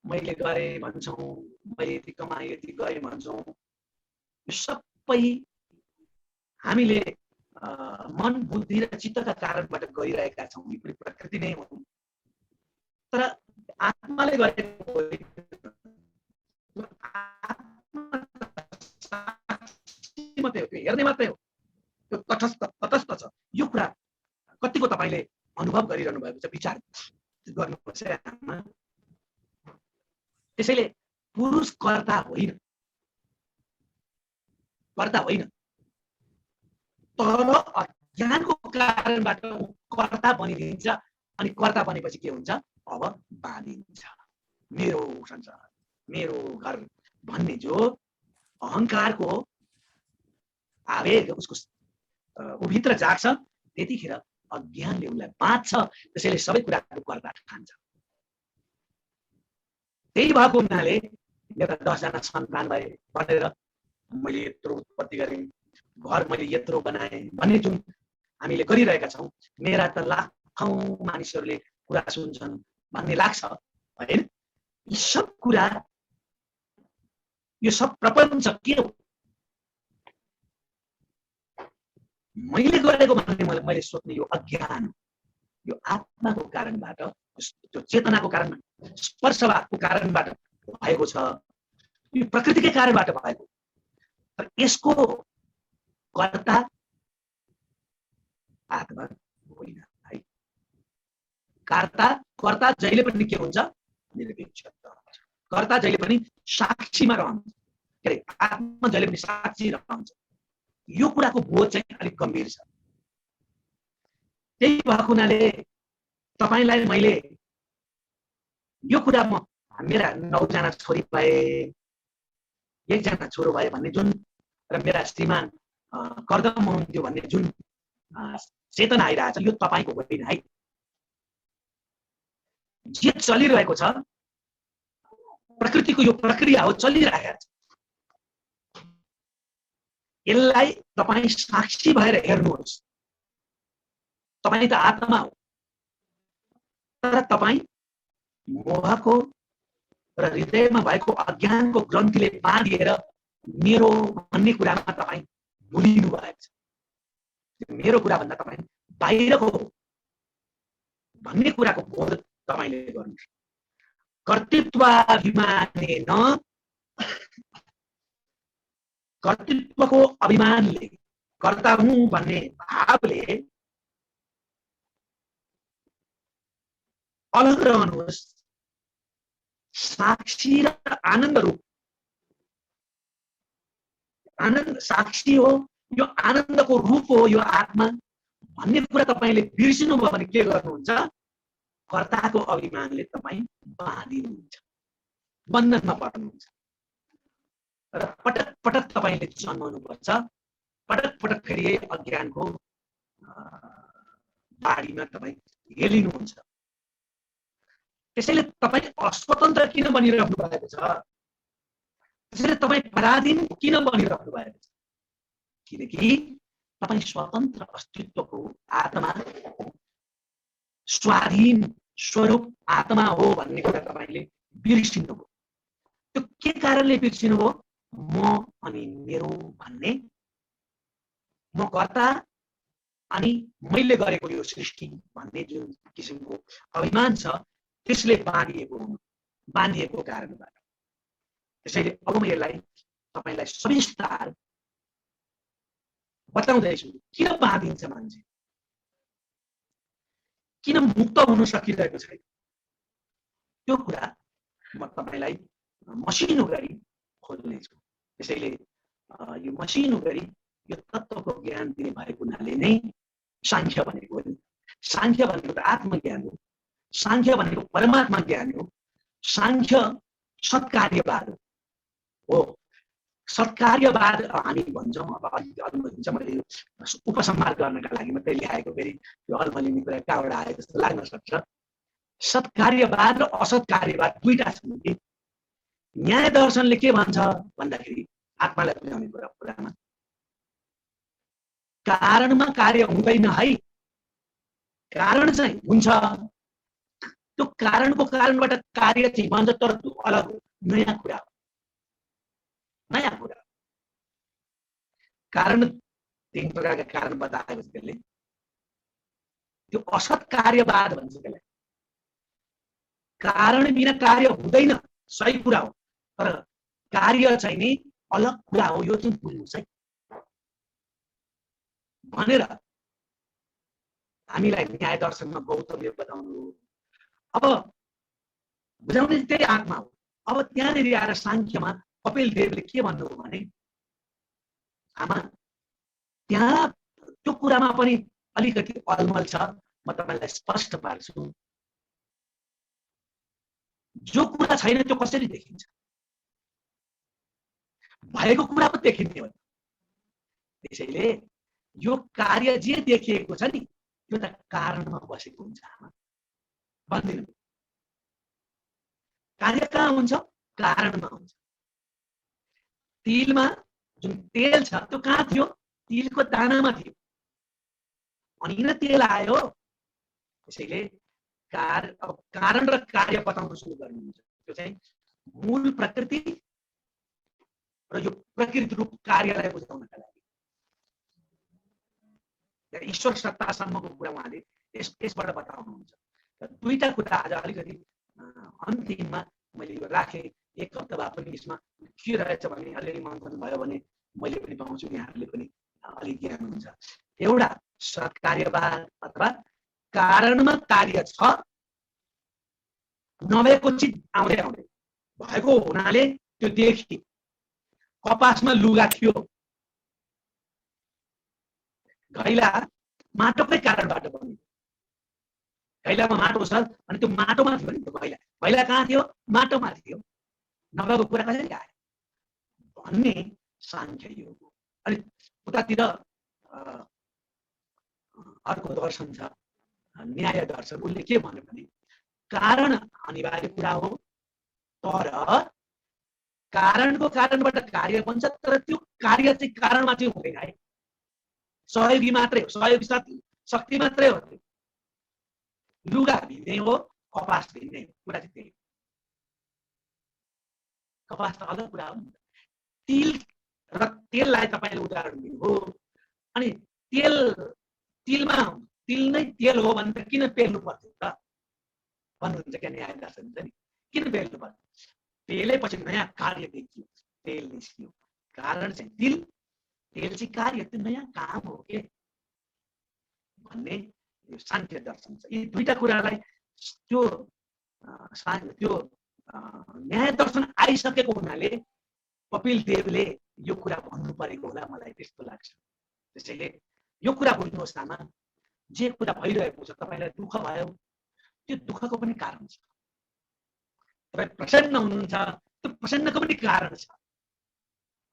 मैले गरेँ भन्छौँ, मैले यति कमाएँ, यति गरेँ भन्छौँ, यो सबै हामीले मन, बुद्धि र चित्तका कारणबाट गरिरहेका छौँ। यो प्रकृति नै हो। तर आत्माले गरेको मात्रै हो, त्यो हेर्ने मात्रै हो, त्यो तटस्थ छ। यो कुरा कतिको तपाईँले अनुभव गरिरहनु भएको छ, विचार गर्नुपर्छ। त्यसैले पुरुष कर्ता होइन, तर अज्ञानको कारणबाट कर्ता बनिदिन्छ। अनि कर्ता बनेपछि के हुन्छ? अब बाँधिन्छ। मेरो संसार, मेरो घर भन्ने जो अहङ्कारको आवेग उसको भित्र जाग्छ, त्यतिखेर अज्ञानले उसलाई बाँध्छ। त्यसैले सबै कुराको कर्ता ठान्छ। त्यही भएको हुनाले मेरो 10 जना सन्तान भए भनेर मैले यत्रो उत्पत्ति गरेँ, घर मैले यत्रो बनाएँ भन्ने जुन हामीले गरिरहेका छौँ, मेरा त लाखौं मानिसहरूले कुरा सुन्छन् भन्ने लाग्छ हैन। यी सब कुरा, यो सब प्रपञ्च के हो? मैले गरेको भन्ने मैले सोध्ने यो अज्ञान, यो आत्माको कारणबाट, त्यो चेतनाको कारणबाट, स्पर्शको कारणबाट भएको छ, यो प्रकृतिकै कारणबाट भएको। तर यसको कर्ता आत्मा होइन है। कर्ता जहिले पनि के हुन्छ? निरपेक्ष। कर्ता जहिले पनि साक्षीमा रहन्छ, के अरे आत्मा जहिले पनि साक्षी रहन्छ। यो कुराको बोध चाहिँ अलिक गम्भीर छ। त्यही भएको हुनाले तपाईलाई मैले यो कुरा, म मेरा 9 जना छोरी भए, 1 जना छोरो भए भन्ने जुन, र मेरा श्रीमान कर्दम हुनुहुन्थ्यो भन्ने जुन चेतना आइरहेछ, यो तपाईको होइन है। जे चलिरहेको छ प्रकृतिको यो प्रक्रिया हो, चलिरहेको छ। यसलाई तपाईँ साक्षी भएर हेर्नुहोस्। तपाईँ त आत्मा हो, तर तपाईँ मोहको र हृदयमा भएको अज्ञानको ग्रन्थीले बाँधिएर मेरो भन्ने कुरामा तपाईँ भुलिनु भएको छ। मेरो कुरा भन्दा तपाईँ बाहिरको भन्ने कुराको बोध तपाईले गर्नुहोस्। कर्तृत्वाभिमानेन, कर्तृत्वको अभिमानले, कर्ता हुँ भन्ने भावले अलग रहनुहोस्। साक्षी र आनन्द रूप, आनन्द साक्षी हो, यो आनन्दको रूप हो यो आत्मा भन्ने कुरा तपाईले बिर्सिनुभयो भने के गर्नुहुन्छ? कर्ताको अभिमानले तपाईँ बाँधिनुहुन्छ, बन्धनमा पर्नुहुन्छ र पटक पटक तपाईले जन्मनुपर्छ। पटक पटक फेरि यही अज्ञानको बाढीमा तपाईँ हेलिनुहुन्छ। त्यसैले तपाईँ अस्वतन्त्र किन बनिरहनु भएको छ? त्यसैले तपाईँ पराधीन किन बनिरहनु भएको छ? किनकि तपाईँ स्वतन्त्र अस्तित्वको आत्मा, स्वाधीन स्वरूप आत्मा हो भन्ने कुरा तपाईले बिर्सिनुभयो। त्यो के कारणले बिर्सिनुभयो? म अनि मेरो भन्ने, म कर्ता अनि मैले गरेको यो सृष्टि भन्ने जुन किसिमको अभिमान छ त्यसले बाँधिएको कारणबाट। त्यसैले अब म यसलाई तपाईलाई सविस्तार बताउँदैछु। किन बाँधिन्छ मान्छे? किन मुक्त हुन सकिरहेको छैन? त्यो कुरा म तपाईलाई मसिनो गरी खोज्नेछु। त्यसैले यो मसिनो गरी यो तत्त्वको ज्ञान दिने भएको हुनाले नै सांख्य भनेको हो। सांख्य भनेको त आत्मज्ञान हो। सांख्य भनेको परमात्मा ज्ञान हो। सांख्य सत्कार्यवाद हो। सत्कार्यवाद हामी भन्छौँ। अब भन्छ मैले उपसंहार गर्नका लागि मात्रै ल्याएको, फेरि यो अल्मलिने कुरा कहाँबाट आए जस्तो लाग्न सक्छ। सत्कार्यवाद र असत्कार्यवाद दुईटा छन् कि। न्याय दर्शनले के भन्छ भन्दाखेरि आत्मालाई बुझाउने कुरामा कारणमा कार्य हुँदैन है, कारण चाहिँ हुन्छ। त्यो कारणको कारणबाट कार्य चाहिँ भन्छ, तर त्यो अलग नयाँ कुरा हो। नयाँ कुरा। कारण तीन प्रकारका कारण बताएपछि त्यसले त्यो असत कार्यवाद भन्छ त्यसलाई। कारण बिना कार्य हुँदैन, सही कुरा हो, तर कार्य चाहिँ नि अलग कुरा हो। यो चाहिँ बुझ्नुहोस् है भनेर हामीलाई न्याय दर्शनमा गौतमले बताउनु। अब बुझाउने त्यही आत्मा हो। अब त्यहाँनिर आएर सांख्यमा कपिल देवले के भन्नुभयो भने, आमा त्यहाँ त्यो कुरामा पनि अलिकति अलमल छ, म तपाईलाई स्पष्ट पार्छु। जो कुरा छैन त्यो कसरी देखिन्छ? भएको कुरा पो देखिने हो। त्यसैले यो कार्य जे देखिएको छ नि त्यो त कारणमा बसेको हुन्छ। आमा भन्दिनु, कार्य कहाँ हुन्छ? कारणमा हुन्छ। तिलमा जुन तेल छ त्यो कहाँ थियो? तिलको दानामा थियो, अनि किन तेल आयो? त्यसैले कारण र कार्य बताउन सुरु गर्नुहुन्छ। त्यो चाहिँ मूल प्रकृति र यो प्रकृति रूप कार्यलाई बुझाउनका लागि ईश्वर सत्तासम्मको कुरा उहाँले यसबाट बताउनुहुन्छ। दुईटा कुरा आज अलिकति अन्तिममा मैले यो राखेँ। एक हप्ता भए पनि यसमा के रहेछ भने अलिअलि मन्थन भयो भने मैले पनि पाउँछु, यहाँहरूले पनि अलिक ज्ञान हुन्छ। एउटा सत्कार्यवाद अथवा कारणमा कार्य छ, नभएको चिज आउँदै आउँदै भएको हुनाले त्यो देखियो। कपासमा लुगा थियो, घैला माटोकै कारणबाट बन्यो। घैलामा माटो छ अनि त्यो माटोमा थियो नि, त्यो घैला कहाँ थियो? माटोमा थियो। नभएको कुरा कसरी आयो भन्ने सांख्य योग हो। अनि उतातिर अर्को दर्शन छ न्याय दर्शन। उसले के भन्यो भने कारण अनिवार्य कुरा हो, तर कारणको कारणबाट कार्य बन्छ, तर त्यो कार्य चाहिँ कारणमा चाहिँ हुँदैन है। सहयोगी मात्रै हो, सहयोगी शक्ति मात्रै हो। लुगा भिन्नै हो, कपास भिन्नै हो, कुरा चाहिँ त्यही। कपास त अलग कुरा हो। तिल र तेललाई तपाईँले उदाहरण दिनुभयो, अनि तिलमा तिल नै तेल हो भने त किन पेल्नु पर्थ्यो त भन्नुहुन्छ क्या न्याय दर्शन चाहिँ। किन पेल्नु पर्छ? पेलेपछि नयाँ कार्य देखियो, तेल निस्कियो। कारण चाहिँ तेल चाहिँ कार्य, त्यो नयाँ काम हो के भन्ने यो साङ्ख्य दर्शन छ। यी दुईटा कुरालाई त्यो न्याय दर्शन आइसकेको हुनाले कपिल देवले यो कुरा भन्नु परेको होला, मलाई त्यस्तो लाग्छ। त्यसैले यो कुरा बुझ्नुहोस् आमा, जे कुरा भइरहेको छ, तपाईँलाई दुःख भयो, त्यो दुःखको पनि कारण छ। तपाईँ प्रसन्न हुनुहुन्छ, त्यो प्रसन्नको पनि कारण छ,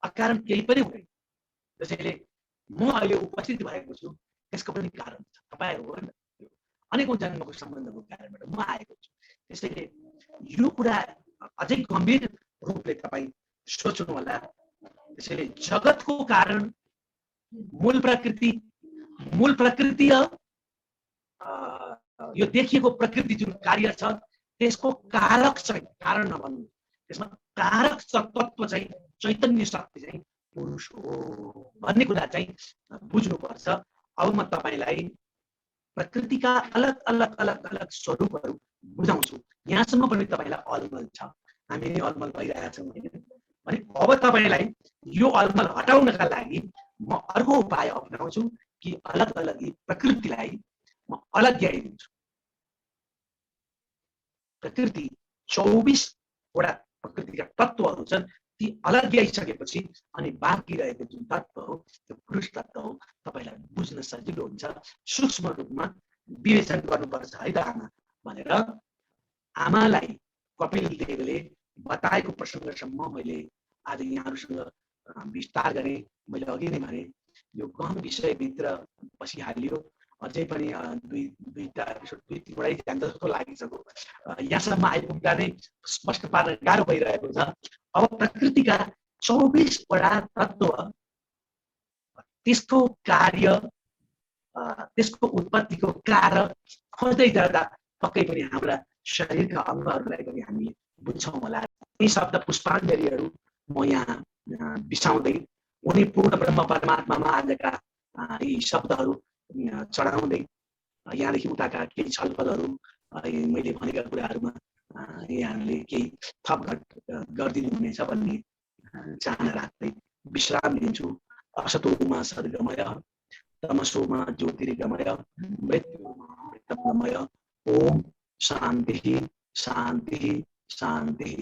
अकारण केही पनि हुँदैन। त्यसैले म अहिले उपस्थित भएको छु, त्यसको पनि कारण छ। तपाईँहरू हो नि, अनेकौं जन्मको सम्बन्धको कारणबाट म आएको छु। त्यसैले यो कुरा अझै गम्भीर रूपले तपाईँ सोच्नु होला। त्यसैले जगतको कारण मूल प्रकृति यो देखिएको प्रकृति जुन कार्य छ त्यसको कारक चाहिँ, कारण नभन्नु, त्यसमा कारक तत्त्व चाहिँ चैतन्य शक्ति चाहिँ पुरुष हो भन्ने कुरा चाहिँ बुझ्नुपर्छ। अब म तपाईँलाई प्रकृतिका अलग अलग स्वरूपहरू बुझाउँछु। यहाँसम्म पनि तपाईँलाई अलमल छ, हामी नै अलमल भइरहेछौँ भने अब तपाईँलाई यो अलमल हटाउनका लागि म अर्को उपाय अपनाउँछु कि अलग अलग प्रकृतिलाई म अलग्याइदिन्छु। प्रकृति 24 वटा प्रकृतिका तत्त्वहरू छन्, ती अलग्याइसकेपछि अनि बाँकी रहेको जुन तत्त्व हो त्यो पुरुष तत्त्व हो। तपाईँलाई बुझ्न सजिलो हुन्छ, सूक्ष्म रूपमा विवेचन गर्नुपर्छ है त आमा भनेर आमालाई कपिल देवले बताएको प्रसङ्गसम्म मैले आज यहाँहरूसँग विस्तार गरेँ। मैले अघि नै भने यो गहन विषयभित्र बसिहाल्यो, अझै पनि दुईवटा एपिसोड 2-3 जान्छ जस्तो लागिसक्यो। यहाँसम्म आइपुग्दा नै स्पष्ट पार्न गाह्रो भइरहेको छ। अब प्रकृतिका 24 वटा तत्त्व, त्यसको कार्य, त्यसको उत्पत्तिको कारक खोज्दै जाँदा पक्कै पनि हाम्रा शरीरका अङ्गहरूलाई पनि हामी बुझ्छौँ होला। यी शब्द पुष्पाञ्जलीहरू म यहाँ बिसाउँदै उनी पूर्ण ब्रह्म परमात्मामा आजका यी शब्दहरू चढाउँदै यहाँदेखि उताका केही छलफलहरू मैले भनेका कुराहरूमा यहाँले केही थपघट गरिदिनु हुनेछ भन्ने चाहना राख्दै विश्राम लिन्छु। असतोमा सद्गमय, तमसोमा ज्योतिर्गमय, मृत्युमा अमृतमय। ओम शान्ति शान्ति शान्ति।